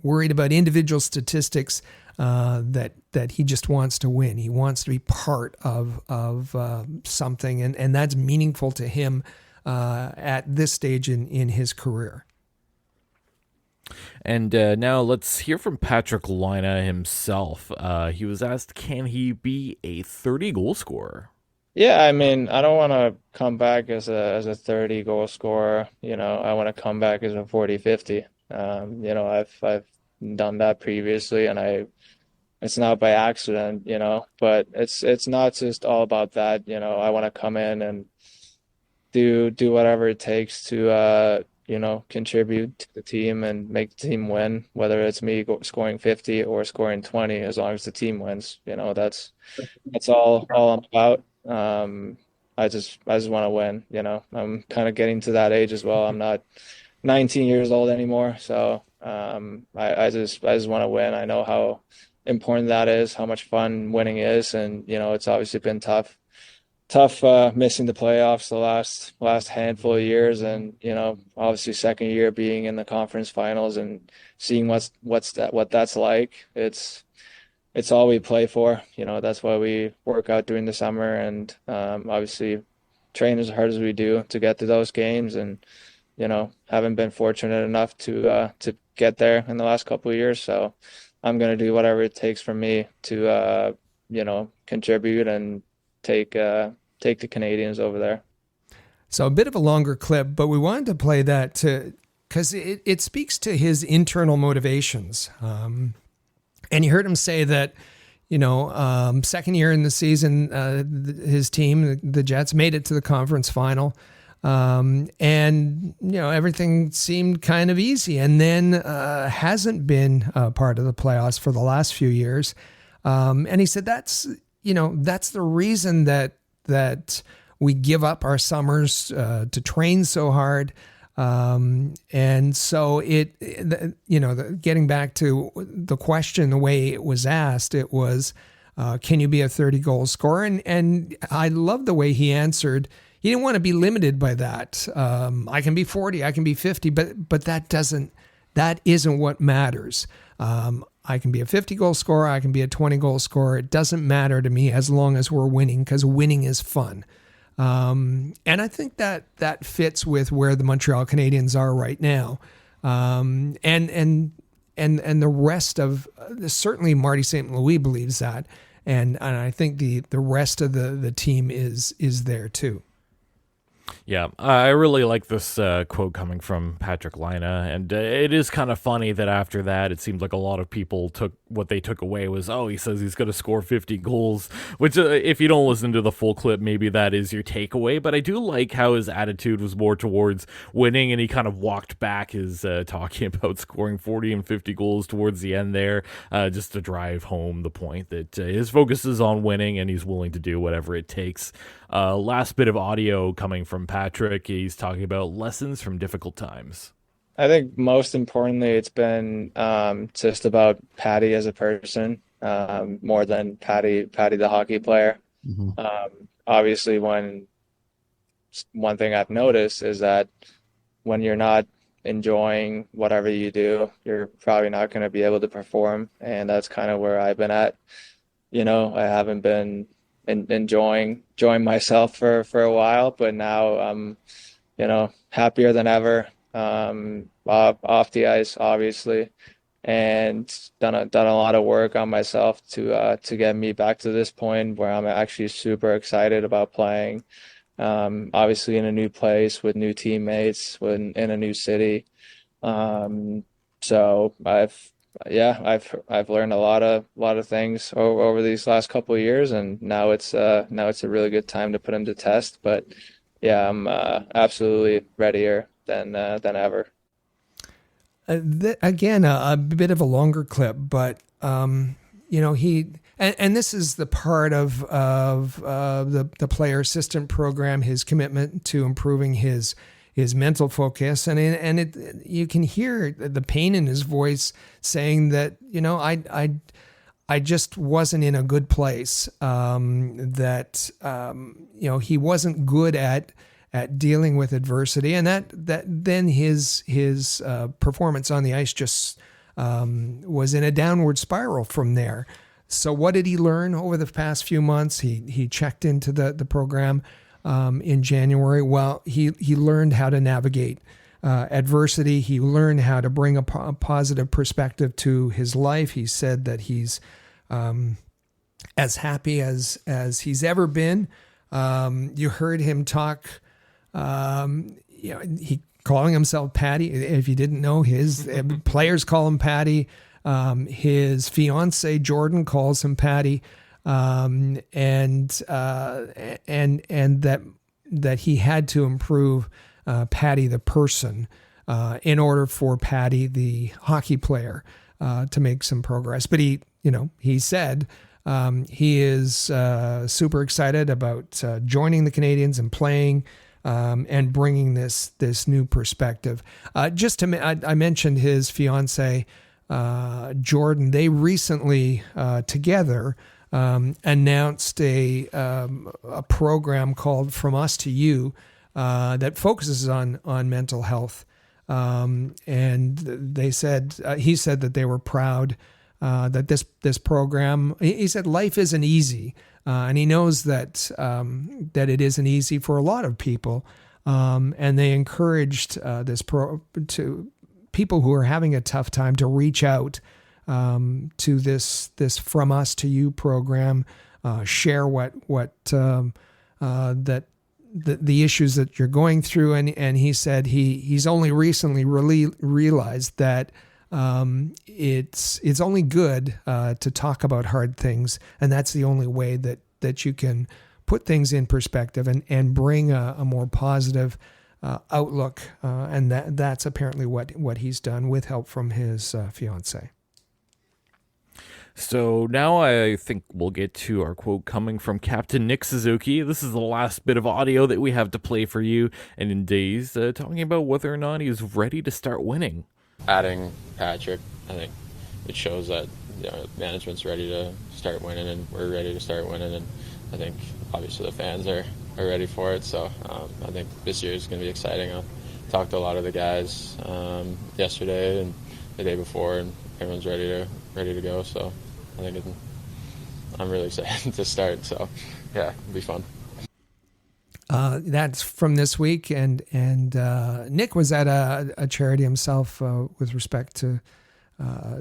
worried about individual statistics, that he just wants to win. He wants to be part of something, and that's meaningful to him at this stage in his career. And now let's hear from Patrik Laine himself. He was asked, can he be a 30-goal scorer? Yeah, I mean, I don't want to come back as a 30-goal scorer. I want to come back as a 40-50. I've done that previously, and it's not by accident, but it's not just all about that. I want to come in and do whatever it takes to contribute to the team and make the team win, whether it's me scoring 50 or scoring 20, as long as the team wins. That's all I'm about. I just want to win. I'm kind of getting to that age as well. I'm not 19 years old anymore, so I just want to win. I know how important that is, how much fun winning is, and it's obviously been tough missing the playoffs the last handful of years, and obviously second year being in the conference finals and seeing what that's like. It's all we play for. That's why we work out during the summer, and obviously train as hard as we do to get to those games, and haven't been fortunate enough to get there in the last couple of years. So I'm going to do whatever it takes for me to contribute and take the Canadiens over there. So a bit of a longer clip, but we wanted to play that because it speaks to his internal motivations. And you heard him say that, second year in the season, his team, the Jets, made it to the conference final. And everything seemed kind of easy, and then hasn't been part of the playoffs for the last few years. And he said that's the reason that we give up our summers to train so hard. And so getting back to the question, the way it was asked, it was, can you be a 30-goal scorer? And I love the way he answered. He didn't want to be limited by that. I can be 40, I can be 50, but that isn't what matters. I can be a 50-goal scorer, I can be a 20-goal scorer. It doesn't matter to me as long as we're winning, because winning is fun. And I think that fits with where the Montreal Canadiens are right now. And the rest of, certainly Marty St. Louis believes that. And I think the rest of the team is there too. Yeah, I really like this quote coming from Patrik Laine, and it is kind of funny that after that, it seemed like a lot of people took away was, he says he's going to score 50 goals, which if you don't listen to the full clip, maybe that is your takeaway, but I do like how his attitude was more towards winning, and he kind of walked back his talking about scoring 40 and 50 goals towards the end there, just to drive home the point that his focus is on winning, and he's willing to do whatever it takes. Last bit of audio coming from Patrik. He's talking about lessons from difficult times. I think most importantly, it's been just about Patty as a person, more than Patty the hockey player. Mm-hmm. Obviously, one thing I've noticed is that when you're not enjoying whatever you do, you're probably not going to be able to perform, and that's kind of where I've been at. I haven't been enjoying myself for a while, but now I'm happier than ever. Off the ice, obviously, and done a lot of work on myself to get me back to this point where I'm actually super excited about playing. Obviously in a new place with new teammates, in a new city. So I've learned a lot of things over these last couple of years, and now it's a really good time to put them to test. But yeah, I'm absolutely readier than ever. Again, a bit of a longer clip, but he and this is the part of the player assistant program, his commitment to improving his mental focus, and you can hear the pain in his voice, saying that I just wasn't in a good place, that he wasn't good at dealing with adversity, and that then his performance on the ice just was in a downward spiral from there. So what did he learn over the past few months? He checked into the program in January. Well, he learned how to navigate adversity. He learned how to bring a positive perspective to his life. He said that he's as happy as he's ever been. You heard him talk. He calling himself Patty. If you didn't know, his players call him Patty. His fiance Jordan calls him Patty, and that he had to improve Patty the person in order for Patty the hockey player to make some progress. But he said he is super excited about joining the Canadiens and playing. And bringing this new perspective. I mentioned his fiance, Jordan. They recently together announced a program called From Us to You that focuses on mental health. And he said that they were proud that this program. He said life isn't easy. And he knows that it isn't easy for a lot of people, and they encouraged to people who are having a tough time to reach out to this From Us to You program, share the issues that you're going through, and he said he's only recently really realized that. It's only good to talk about hard things, and that's the only way that you can put things in perspective and bring a more positive outlook, and that's apparently what he's done with help from his fiance. So now I think we'll get to our quote coming from Captain Nick Suzuki. This is the last bit of audio that we have to play for you, and in days talking about whether or not he's ready to start winning. Adding Patrik, I think it shows that management's ready to start winning, and we're ready to start winning, and I think obviously the fans are ready for it. So I think this year is going to be exciting. I talked to a lot of the guys yesterday and the day before, and everyone's ready to go. So I think I'm really excited to start. So yeah, it'll be fun. That's from this week, and Nick was at a charity himself with respect to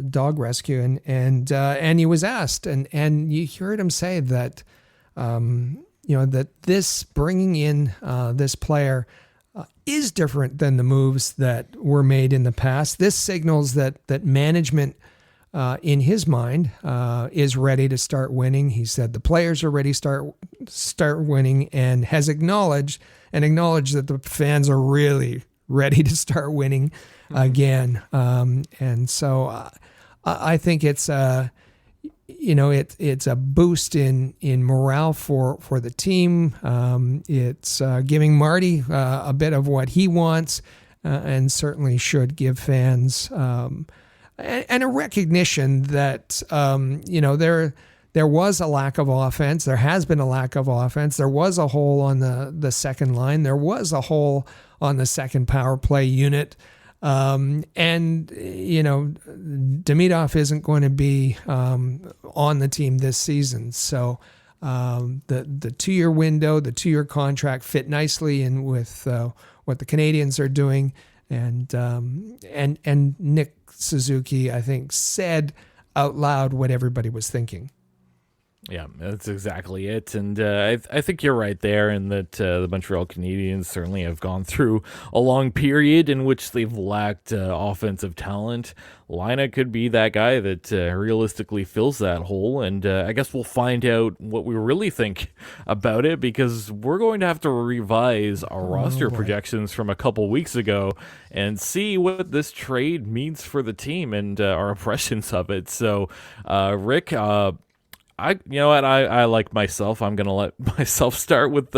dog rescue, and he was asked, and you heard him say that that this bringing in this player is different than the moves that were made in the past. This signals that management. In his mind, is ready to start winning. He said the players are ready to start winning, and has acknowledged that the fans are really ready to start winning again. And so I think it's it's a boost in morale for the team. It's giving Marty a bit of what he wants, and certainly should give fans. And a recognition that, there was a lack of offense. There has been a lack of offense. There was a hole on the second line. There was a hole on the second power play unit. And Demidov isn't going to be on the team this season. So the 2-year window, the 2-year contract fit nicely in with what the Canadiens are doing. And Nick Suzuki, I think, said out loud what everybody was thinking. Yeah, that's exactly it. And I think you're right there in that the Montreal Canadiens certainly have gone through a long period in which they've lacked offensive talent. Laine could be that guy that realistically fills that hole. And I guess we'll find out what we really think about it, because we're going to have to revise our roster projections from a couple weeks ago and see what this trade means for the team and our impressions of it. So, Rick, you know what? I like myself. I'm gonna let myself start with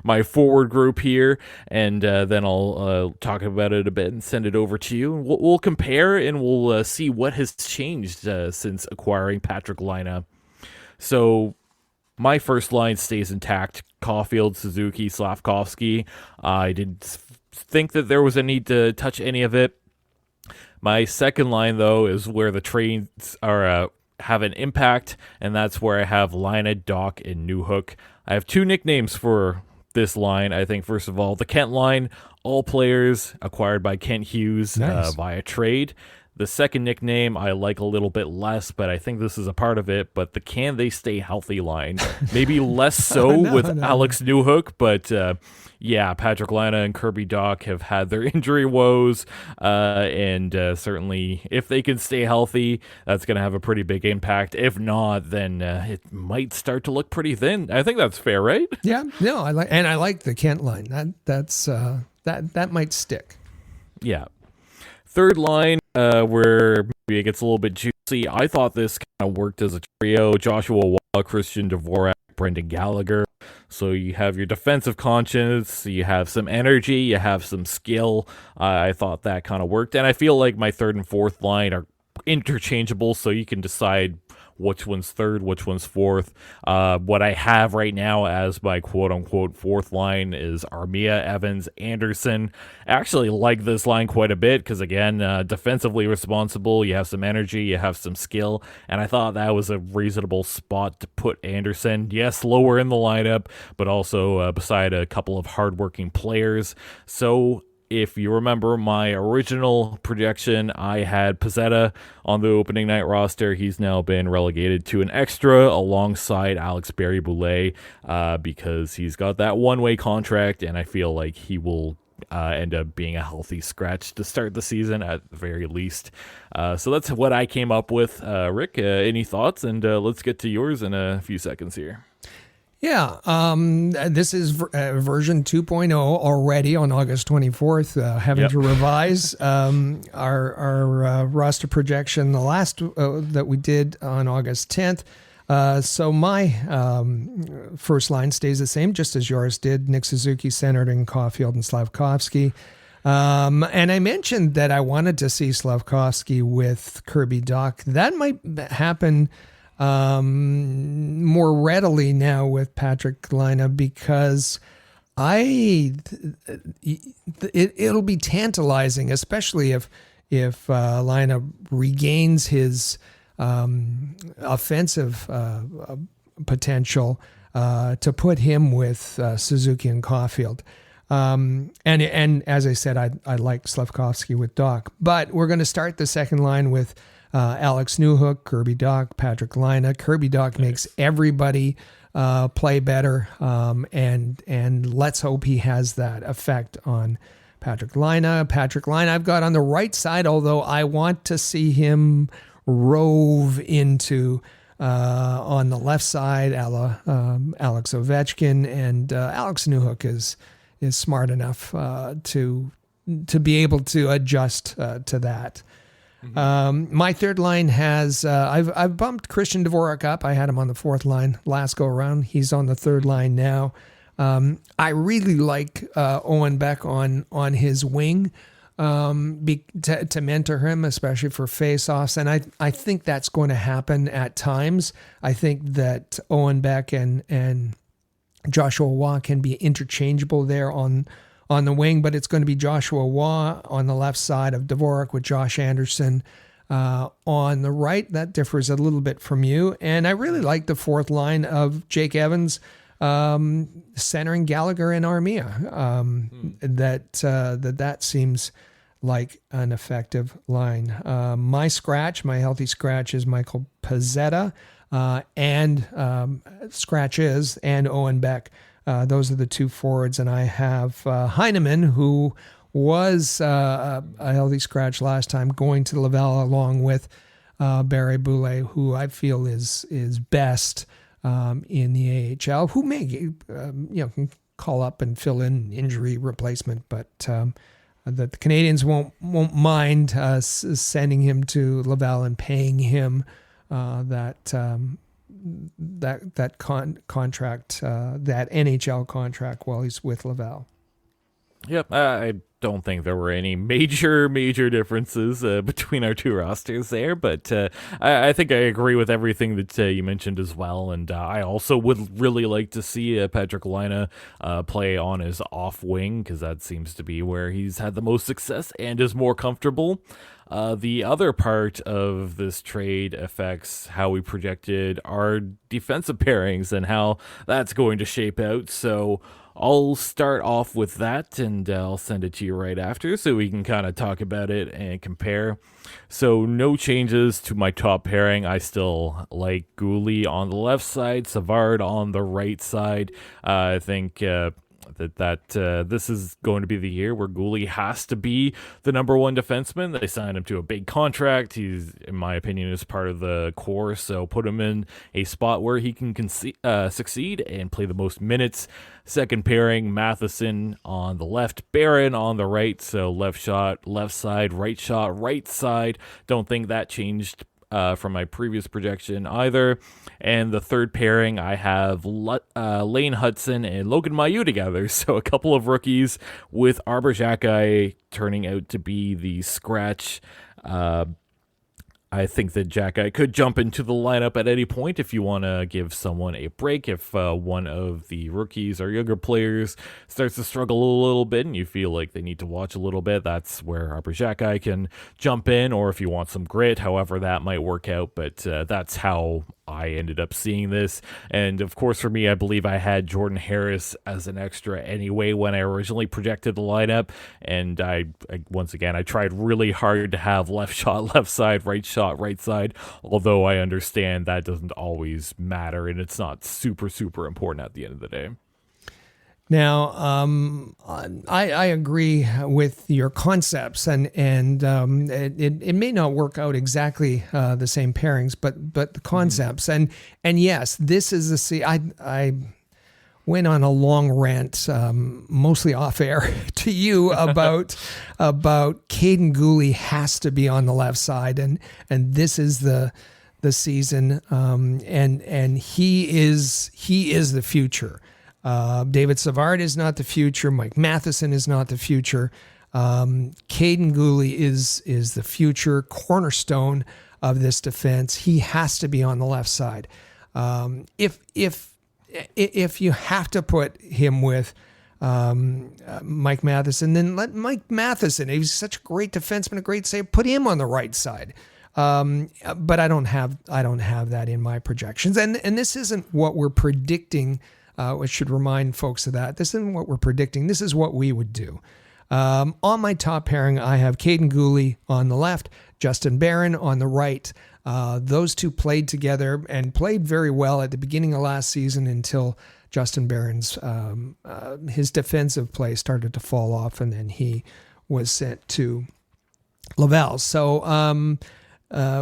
my forward group here, and then I'll talk about it a bit and send it over to you. We'll compare and we'll see what has changed since acquiring Patrik Laine. So my first line stays intact: Caulfield, Suzuki, Slafkovsky. I didn't think that there was a need to touch any of it. My second line, though, is where the trades are. Have an impact, and that's where I have Laine, Doc, and Newhook. I have two nicknames for this line. I think, first of all, the Kent line, all players acquired by Kent Hughes via trade. The second nickname I like a little bit less, but I think this is a part of it, but the can they stay healthy line. Maybe less so with Alex Newhook, but yeah, Patrik Laine and Kirby Dach have had their injury woes, and certainly if they can stay healthy, that's going to have a pretty big impact. If not, then it might start to look pretty thin. I think that's fair, right? Yeah, no, I like the Kent line. That might stick. Yeah. Third line, where maybe it gets a little bit juicy. I thought this kind of worked as a trio: Joshua Waugh, Christian Dvorak, Brendan Gallagher. So you have your defensive conscience, you have some energy, you have some skill. I thought that kind of worked. And I feel like my third and fourth line are interchangeable, so you can decide which one's third, which one's fourth. What I have right now as my quote-unquote fourth line is Armia, Evans, Anderson. I actually like this line quite a bit because, again, defensively responsible, you have some energy, you have some skill, and I thought that was a reasonable spot to put Anderson. Yes, lower in the lineup, but also beside a couple of hardworking players. So if you remember my original projection, I had Pezzetta on the opening night roster. He's now been relegated to an extra alongside Alex Barré-Boulet because he's got that one-way contract, and I feel like he will end up being a healthy scratch to start the season at the very least. So that's what I came up with. Rick, any thoughts? And let's get to yours in a few seconds here. Yeah, this is version 2.0 already on August 24th, having to revise our roster projection, the last that we did on August 10th. So my first line stays the same, just as yours did: Nick Suzuki, Centered, Caulfield, and Slafkovsky. And I mentioned that I wanted to see Slafkovsky with Kirby Dach. That might happen more readily now with Patrik Laine, because it'll be tantalizing, especially if Laine regains his offensive potential, to put him with Suzuki and Caulfield. And as I said, I like Slafkovsky with Dach, but we're going to start the second line with Alex Newhook, Kirby Dach, Patrik Laine. Kirby Dach makes everybody play better, and let's hope he has that effect on Patrik Laine. Patrik Laine I've got on the right side, although I want to see him rove into on the left side, Alex Ovechkin, and Alex Newhook is smart enough to be able to adjust to that. Mm-hmm. My third line has I've bumped Christian Dvorak up. I had him on the fourth line last go around. He's on the third line now. I really like Owen Beck on his wing to mentor him, especially for face-offs, and I think that's going to happen at times. I think that Owen Beck and Joshua Waugh can be interchangeable there on the wing, but it's going to be Joshua Waugh on the left side of Dvorak with Josh Anderson on the right. That differs a little bit from you. And I really like the fourth line of Jake Evans centering Gallagher and Armia. That seems like an effective line. My healthy scratch is Michael Pezzetta and scratches and Owen Beck. Those are the two forwards, and I have Heineman, who was a healthy scratch last time, going to Laval along with Barry Boulay, who I feel is best in the AHL, who may can call up and fill in injury replacement, but that the Canadiens won't mind sending him to Laval and paying him that contract, that NHL contract while he's with Laval. Yep, I don't think there were any major differences between our two rosters there, but I think I agree with everything that you mentioned as well, and I also would really like to see Patrik Laine play on his off wing, because that seems to be where he's had the most success and is more comfortable. The other part of this trade affects how we projected our defensive pairings and how that's going to shape out, so I'll start off with that, and I'll send it to you right after so we can kind of talk about it and compare. So no changes to my top pairing. I still like Goulet on the left side, Savard on the right side. I think that this is going to be the year where Goulet has to be the number one defenseman. They signed him to a big contract. He's, in my opinion, is part of the core, so put him in a spot where he can succeed and play the most minutes. Second pairing, Matheson on the left, Barron on the right, so left shot, left side, right shot, right side. Don't think that changed from my previous projection either. And the third pairing, I have Lane Hudson and Logan Mailloux together. So a couple of rookies, with Arber Xhekaj turning out to be the scratch. I think that Xhekaj could jump into the lineup at any point if you want to give someone a break. If one of the rookies or younger players starts to struggle a little bit and you feel like they need to watch a little bit, that's where Arber Xhekaj can jump in, or if you want some grit, however that might work out. But that's how I ended up seeing this. And of course, for me, I believe I had Jordan Harris as an extra anyway when I originally projected the lineup. And I once again, I tried really hard to have left shot, left side, right shot, right side, although I understand that doesn't always matter and it's not super important at the end of the day. Now, I agree with your concepts, and it may not work out exactly the same pairings, but the concepts, and yes, this is I went on a long rant, mostly off air, to you about Caden Goulet has to be on the left side, and this is the season, and he is the future. David Savard is not the future. Mike Matheson is not the future. Caden Goulet is the future cornerstone of this defense. He has to be on the left side. If you have to put him with Mike Matheson, then let Mike Matheson. He's such a great defenseman, a great save. Put him on the right side. But I don't have that in my projections, and this isn't what we're predicting. I should remind folks of that. This isn't what we're predicting. This is what we would do. On my top pairing, I have Caden Goulet on the left, Justin Barron on the right. Those two played together and played very well at the beginning of last season until Justin Barron's his defensive play started to fall off, and then he was sent to Laval. So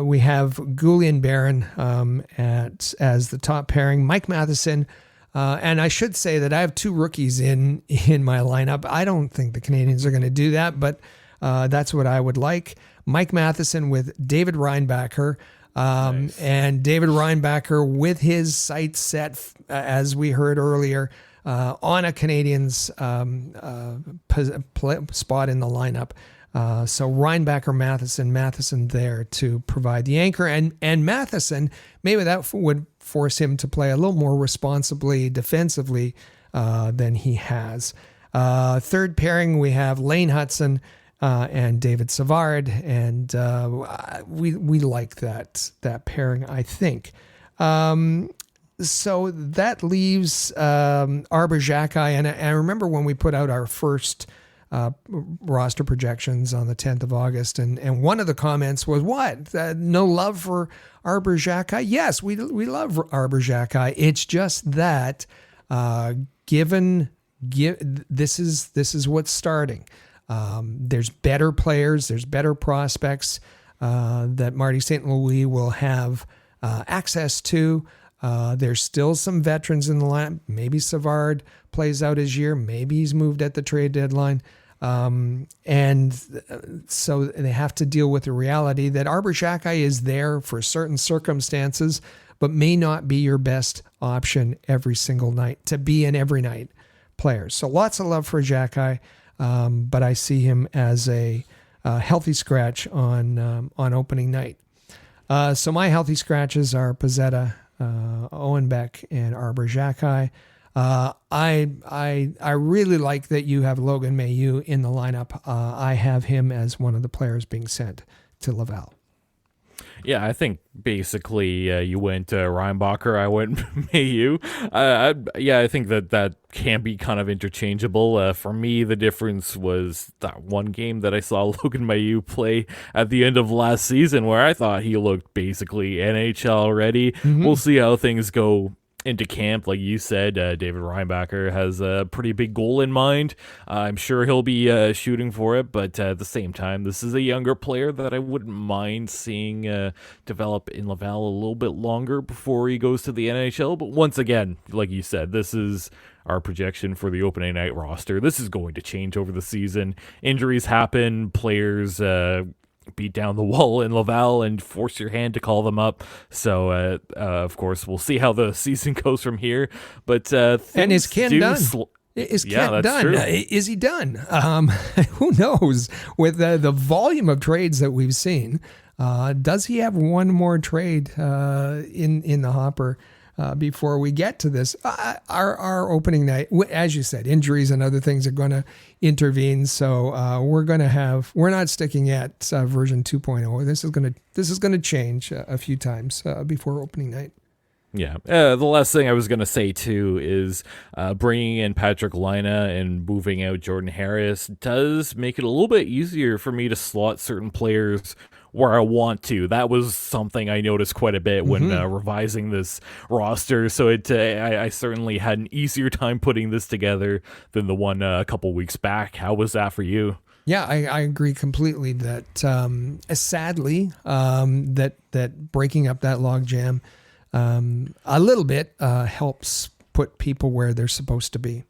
we have Goulet and Barron as the top pairing. Mike Matheson. And I should say that I have two rookies in my lineup. I don't think the Canadiens are going to do that, but that's what I would like. Mike Matheson with David Reinbacher, nice. And David Reinbacher with his sights set, as we heard earlier, on a Canadiens spot in the lineup. So Reinbacher, Matheson there to provide the anchor, and Matheson, maybe that would force him to play a little more responsibly defensively than he has. Third pairing, we have Lane Hudson and David Savard, and we like that pairing, I think. So that leaves Arber Xhekaj, and I remember when we put out our first roster projections on the 10th of August. And one of the comments was, what? No love for Arber Xhekaj? Yes, we love Arber Xhekaj. It's just that this is what's starting. There's better players, there's better prospects that Marty St. Louis will have access to. There's still some veterans in the lineup. Maybe Savard plays out his year. Maybe he's moved at the trade deadline. And so they have to deal with the reality that Arber Xhekaj is there for certain circumstances, but may not be your best option every single night to be an every night player. So lots of love for Xhekaj, but I see him as a healthy scratch on opening night. So my healthy scratches are Pezzetta, Owen Beck, and Arber Xhekaj. I really like that you have Logan Mailloux in the lineup. I have him as one of the players being sent to Laval. Yeah, I think basically you went Reinbacher, I went Mailloux. I think that can be kind of interchangeable. For me, the difference was that one game that I saw Logan Mailloux play at the end of last season where I thought he looked basically NHL ready. Mm-hmm. We'll see how things go into camp. Like you said, David Reinbacher has a pretty big goal in mind. I'm sure he'll be shooting for it, but at the same time, this is a younger player that I wouldn't mind seeing develop in Laval a little bit longer before he goes to the NHL. But once again, like you said, this is our projection for the opening night roster. This is going to change over the season. Injuries happen, players beat down the wall in Laval and force your hand to call them up. So, of course, we'll see how the season goes from here. But and is Ken done? Is Ken done? True. Is he done? Who knows? With the volume of trades that we've seen, does he have one more trade in the hopper before we get to this? Our opening night, as you said, injuries and other things are going to intervene. So we're not sticking at version 2.0. This is going to change a few times before opening night. Yeah. The last thing I was going to say, too, is bringing in Patrik Laine and moving out Jordan Harris does make it a little bit easier for me to slot certain players where I want to. That was something I noticed quite a bit when revising this roster. So I certainly had an easier time putting this together than the one a couple weeks back. How was that for you? Yeah, I agree completely that sadly that breaking up that log jam a little bit helps put people where they're supposed to be.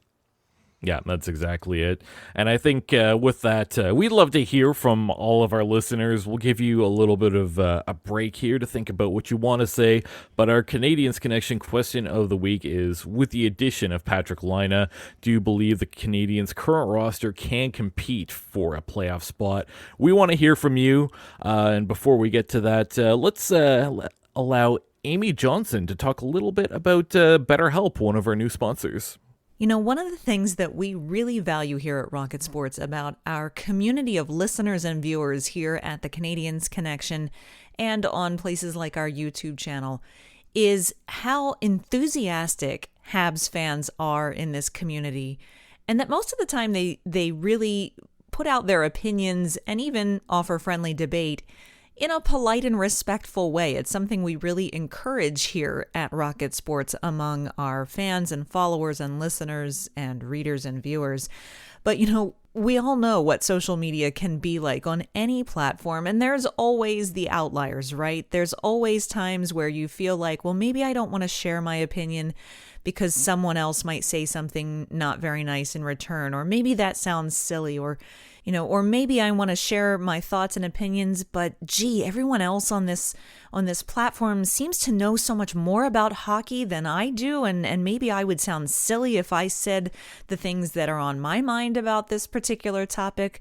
Yeah, that's exactly it. And I think with that, we'd love to hear from all of our listeners. We'll give you a little bit of a break here to think about what you want to say. But our Canadiens Connection question of the week is, with the addition of Patrik Laine, do you believe the Canadiens' current roster can compete for a playoff spot? We want to hear from you. And before we get to that, let's allow Amy Johnson to talk a little bit about BetterHelp, one of our new sponsors. You know, one of the things that we really value here at Rocket Sports about our community of listeners and viewers here at the Canadiens Connection and on places like our YouTube channel is how enthusiastic Habs fans are in this community, and that most of the time they really put out their opinions and even offer friendly debate in a polite and respectful way. It's something we really encourage here at Rocket Sports among our fans and followers and listeners and readers and viewers. But, you know, we all know what social media can be like on any platform, and there's always the outliers, right? There's always times where you feel like, well, maybe I don't want to share my opinion because someone else might say something not very nice in return, or maybe that sounds silly, or maybe I want to share my thoughts and opinions, but gee, everyone else on this platform seems to know so much more about hockey than I do, and maybe I would sound silly if I said the things that are on my mind about this particular topic.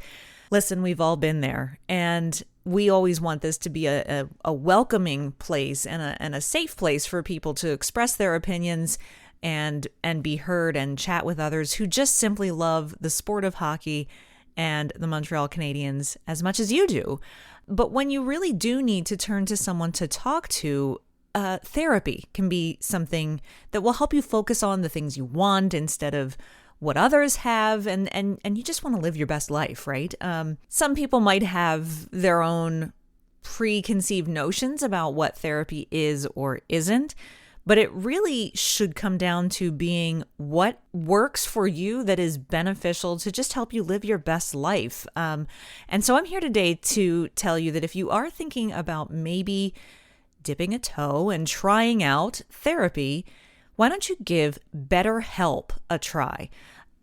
Listen, we've all been there, and we always want this to be a welcoming place and a safe place for people to express their opinions and be heard and chat with others who just simply love the sport of hockey and the Montreal Canadiens as much as you do. But when you really do need to turn to someone to talk to, therapy can be something that will help you focus on the things you want instead of what others have, and you just want to live your best life, right? Some people might have their own preconceived notions about what therapy is or isn't, but it really should come down to being what works for you that is beneficial to just help you live your best life. And so I'm here today to tell you that if you are thinking about maybe dipping a toe and trying out therapy, why don't you give BetterHelp a try?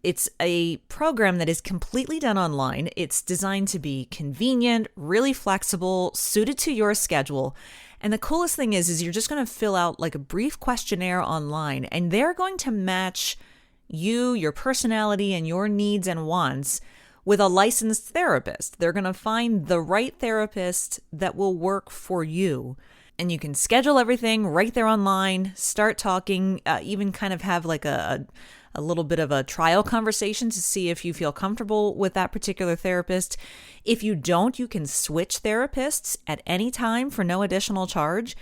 It's a program that is completely done online. It's designed to be convenient, really flexible, suited to your schedule. And the coolest thing is you're just going to fill out like a brief questionnaire online, and they're going to match you, your personality, and your needs and wants with a licensed therapist. They're going to find the right therapist that will work for you. And you can schedule everything right there online, start talking, even kind of have like a little bit of a trial conversation to see if you feel comfortable with that particular therapist. If you don't, you can switch therapists at any time for no additional charge.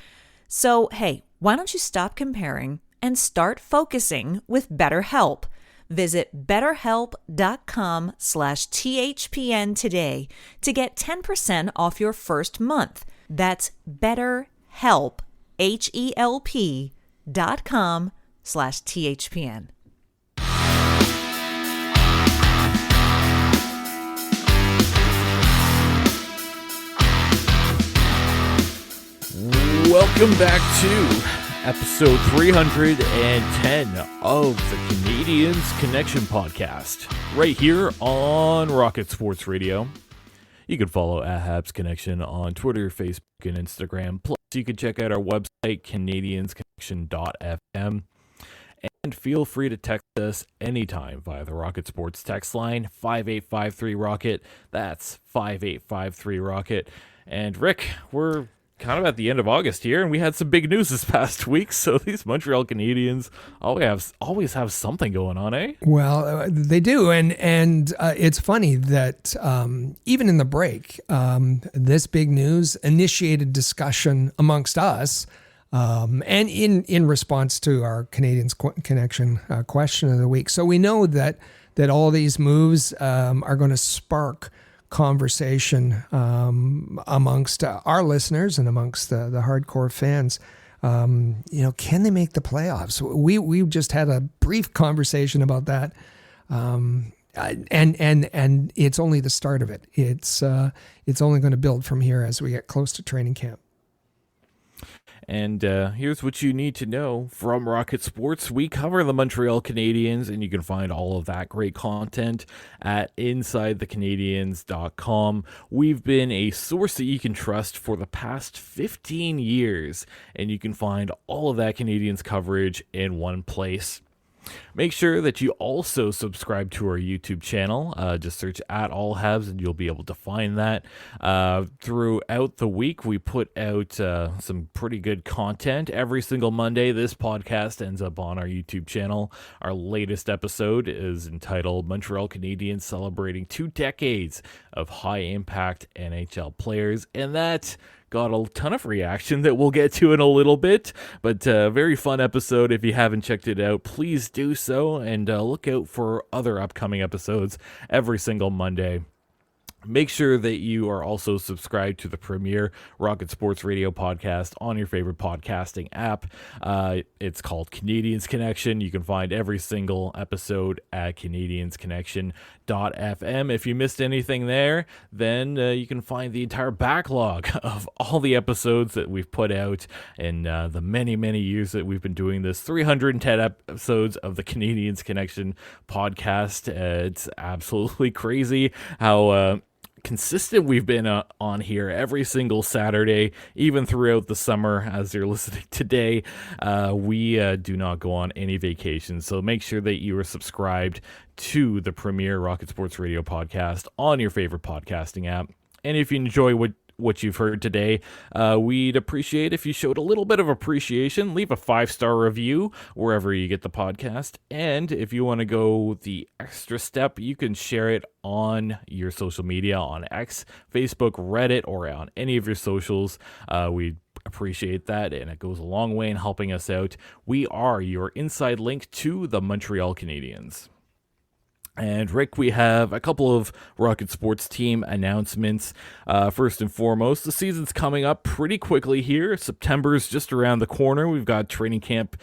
So, hey, why don't you stop comparing and start focusing with BetterHelp? Visit betterhelp.com/THPN today to get 10% off your first month. That's BetterHelp, HELP.com/THPN. Welcome back to episode 310 of the Canadiens Connection podcast, right here on Rocket Sports Radio. You can follow at Habs Connection on Twitter, Facebook, and Instagram. Plus, you can check out our website, canadiensconnection.fm. And feel free to text us anytime via the Rocket Sports text line, 5853-ROCKET. That's 5853-ROCKET. And Rick, we're kind of at the end of August here, and we had some big news this past week. So these Montreal Canadiens always have something going on, eh? Well, they do, and it's funny that even in the break, this big news initiated discussion amongst us, and in response to our Canadiens Connection question of the week. So we know that all these moves are going to spark conversation amongst our listeners and amongst the hardcore fans. Can they make the playoffs? We just had a brief conversation about that, and it's only the start of it. It's only going to build from here as we get close to training camp. And here's what you need to know from Rocket Sports. We cover the Montreal Canadiens, and you can find all of that great content at InsideTheCanadiens.com. We've been a source that you can trust for the past 15 years, and you can find all of that Canadiens coverage in one place. Make sure that you also subscribe to our YouTube channel. Just search at All Habs and you'll be able to find that. Throughout the week, we put out some pretty good content every single Monday. This podcast ends up on our YouTube channel. Our latest episode is entitled Montreal Canadiens Celebrating 2 Decades of High-Impact NHL Players, and that got a ton of reaction that we'll get to in a little bit, but very fun episode. If you haven't checked it out, please do so, and look out for other upcoming episodes every single Monday. Make sure that you are also subscribed to the premier Rocket Sports Radio podcast on your favorite podcasting app. It's called Canadiens Connection. You can find every single episode at canadiensconnection.fm. If you missed anything there, then you can find the entire backlog of all the episodes that we've put out in the many, many years that we've been doing this. 310 episodes of the Canadiens Connection podcast. It's absolutely crazy how consistent we've been on here every single Saturday, even throughout the summer. As you're listening today, we do not go on any vacations, so make sure that you are subscribed to the premier Rocket Sports Radio podcast on your favorite podcasting app. And if you enjoy what you've heard today, we'd appreciate if you showed a little bit of appreciation. Leave a 5-star review wherever you get the podcast, and if you want to go the extra step, you can share it on your social media, on X, Facebook, Reddit, or on any of your socials. We'd appreciate that, and it goes a long way in helping us out. We are your inside link to the Montreal Canadiens. And Rick, we have a couple of Rocket Sports team announcements. First and foremost, the season's coming up pretty quickly here. September's just around the corner. We've got training camp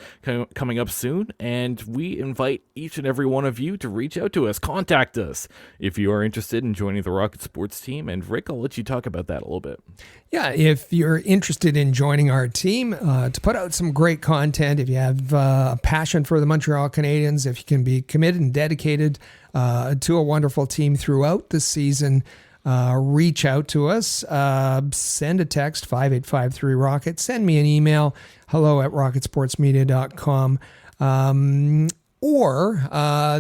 coming up soon, and we invite each and every one of you to reach out to us, contact us if you are interested in joining the Rocket Sports team. And Rick, I'll let you talk about that a little bit. Yeah, if you're interested in joining our team to put out some great content, if you have a passion for the Montreal Canadiens, if you can be committed and dedicated to a wonderful team throughout the season, reach out to us. Send a text, 5853-ROCKET. Send me an email, hello@rocketsportsmedia.com. Or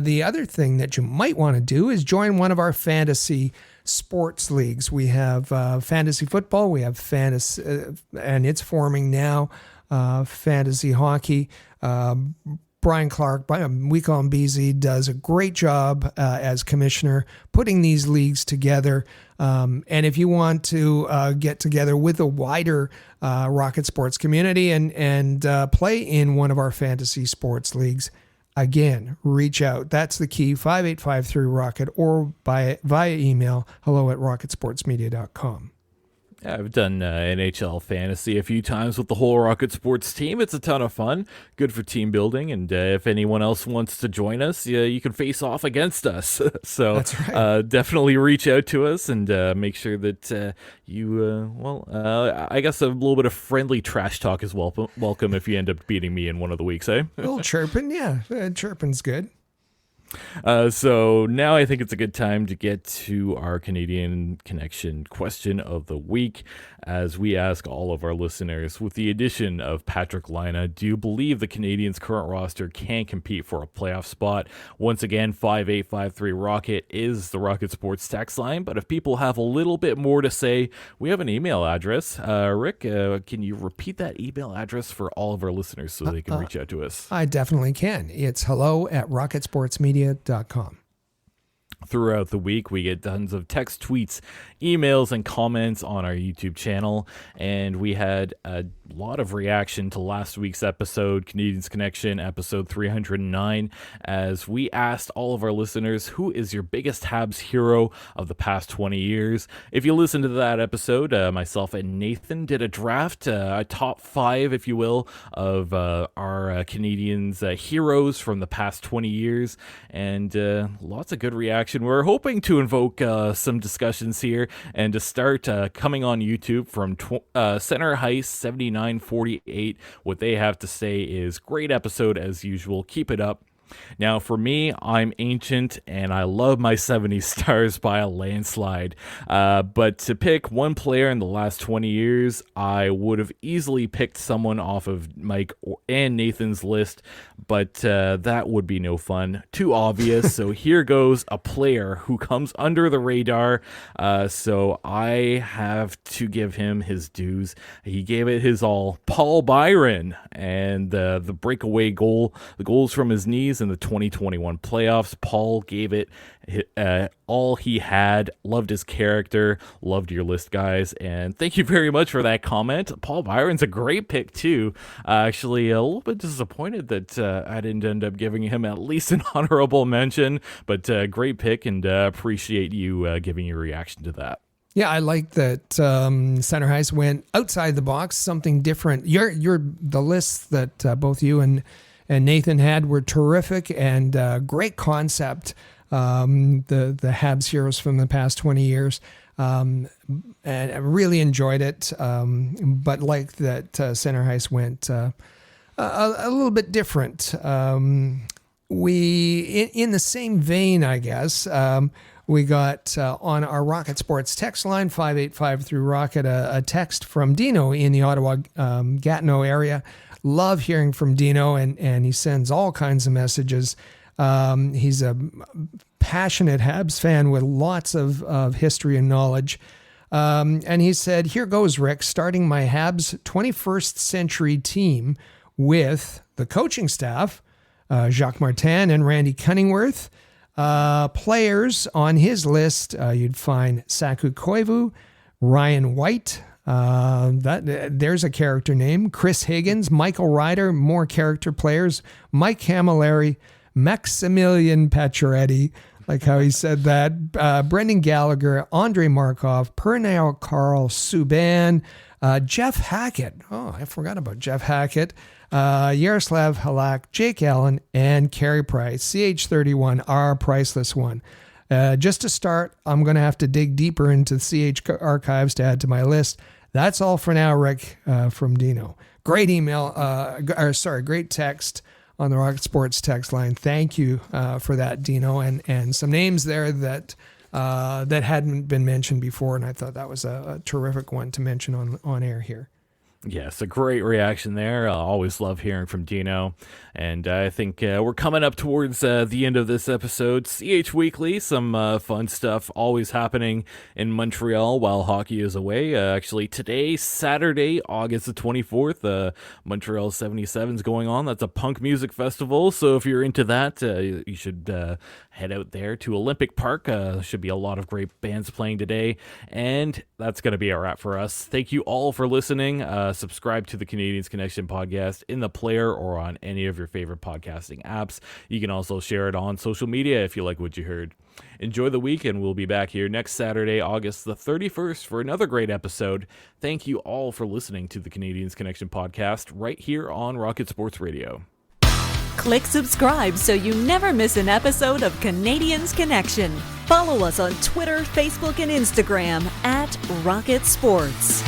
the other thing that you might want to do is join one of our fantasy sports leagues. We have fantasy football, we have fantasy, and it's forming now, fantasy hockey. Brian Clark, we call him BZ, does a great job as commissioner putting these leagues together. And if you want to get together with a wider Rocket Sports community and play in one of our fantasy sports leagues, again, reach out. That's the key, 5853-ROCKET, or via email, hello@rocketsportsmedia.com. I've done NHL fantasy a few times with the whole Rocket Sports team. It's a ton of fun, good for team building, and if anyone else wants to join us, you can face off against us. So that's right. Definitely reach out to us and make sure that I guess a little bit of friendly trash talk is welcome if you end up beating me in one of the weeks, eh? A little chirping, yeah. Chirping's good. So now I think it's a good time to get to our Canadian Connection question of the week, as we ask all of our listeners, with the addition of Patrik Laine, do you believe the Canadiens' current roster can compete for a playoff spot? Once again, 5853-ROCKET is the Rocket Sports text line, but if people have a little bit more to say, we have an email address. Rick, can you repeat that email address for all of our listeners so they can reach out to us? I definitely can. It's hello@rocketsportsmedia.com. Throughout the week, we get tons of text, tweets, emails, and comments on our YouTube channel, and we had a lot of reaction to last week's episode, Canadiens Connection, episode 309, as we asked all of our listeners, who is your biggest Habs hero of the past 20 years? If you listen to that episode, myself and Nathan did a draft, a top 5, if you will, of our Canadiens heroes from the past 20 years, and lots of good reaction. We're hoping to invoke some discussions here and to start coming on YouTube from Center Heist 7948. What they have to say is great episode as usual. Keep it up. Now, for me, I'm ancient, and I love my 70s stars by a landslide. But to pick one player in the last 20 years, I would have easily picked someone off of Mike and Nathan's list, but that would be no fun. Too obvious, so here goes a player who comes under the radar, so I have to give him his dues. He gave it his all. Paul Byron, and the breakaway goal, the goals from his knees in the 2021 playoffs. Paul gave it all he had. Loved his character. Loved your list, guys. And thank you very much for that comment. Paul Byron's a great pick, too. Actually, a little bit disappointed that I didn't end up giving him at least an honorable mention. But great pick, and appreciate you giving your reaction to that. Yeah, I like that Center Heist went outside the box, something different. The lists that both you and Nathan had were terrific and great concept. The Habs heroes from the past 20 years. And I really enjoyed it. But like that Center Heist went a little bit different. In the same vein, I guess, we got on our Rocket Sports text line, 5853-ROCKET, a text from Dino in the Ottawa Gatineau area. Love hearing from Dino, and he sends all kinds of messages. He's a passionate Habs fan with lots of history and knowledge. And he said, here goes, Rick, starting my Habs 21st century team with the coaching staff, Jacques Martin and Randy Cunningworth. Players on his list, you'd find Saku Koivu, Ryan White, there's a character name, Chris Higgins, Michael Ryder, more character players, Mike Camilleri, Maximilian Pacioretty, Like how he said that. Brendan Gallagher, Andre Markov, Pernell Carl Subban, Jeff Hackett. Oh, I forgot about Jeff Hackett. Yaroslav Halak, Jake Allen, and Carey Price. CH31, our priceless one. Just to start, I'm going to have to dig deeper into CH archives to add to my list. That's all for now, Rick, from Dino. Great email, great text on the Rocket Sports text line. Thank you for that, Dino, and some names there that hadn't been mentioned before, and I thought that was a terrific one to mention on air here. Yes, a great reaction there. I always love hearing from Dino. And I think we're coming up towards the end of this episode. CH Weekly, some fun stuff always happening in Montreal while hockey is away. Actually, today, Saturday, August the 24th, Montreal 77's going on. That's a punk music festival. So if you're into that, you should head out there to Olympic Park. Should be a lot of great bands playing today. And that's going to be a wrap for us. Thank you all for listening. Subscribe to the Canadiens Connection podcast in the player or on any of your favorite podcasting apps. You can also share it on social media if you like what you heard. Enjoy the week, and we'll be back here next Saturday, August the 31st, for another great episode. Thank you all for listening to the Canadiens Connection podcast right here on Rocket Sports Radio. Click subscribe so you never miss an episode of Canadiens Connection. Follow us on Twitter, Facebook, and Instagram at Rocket Sports.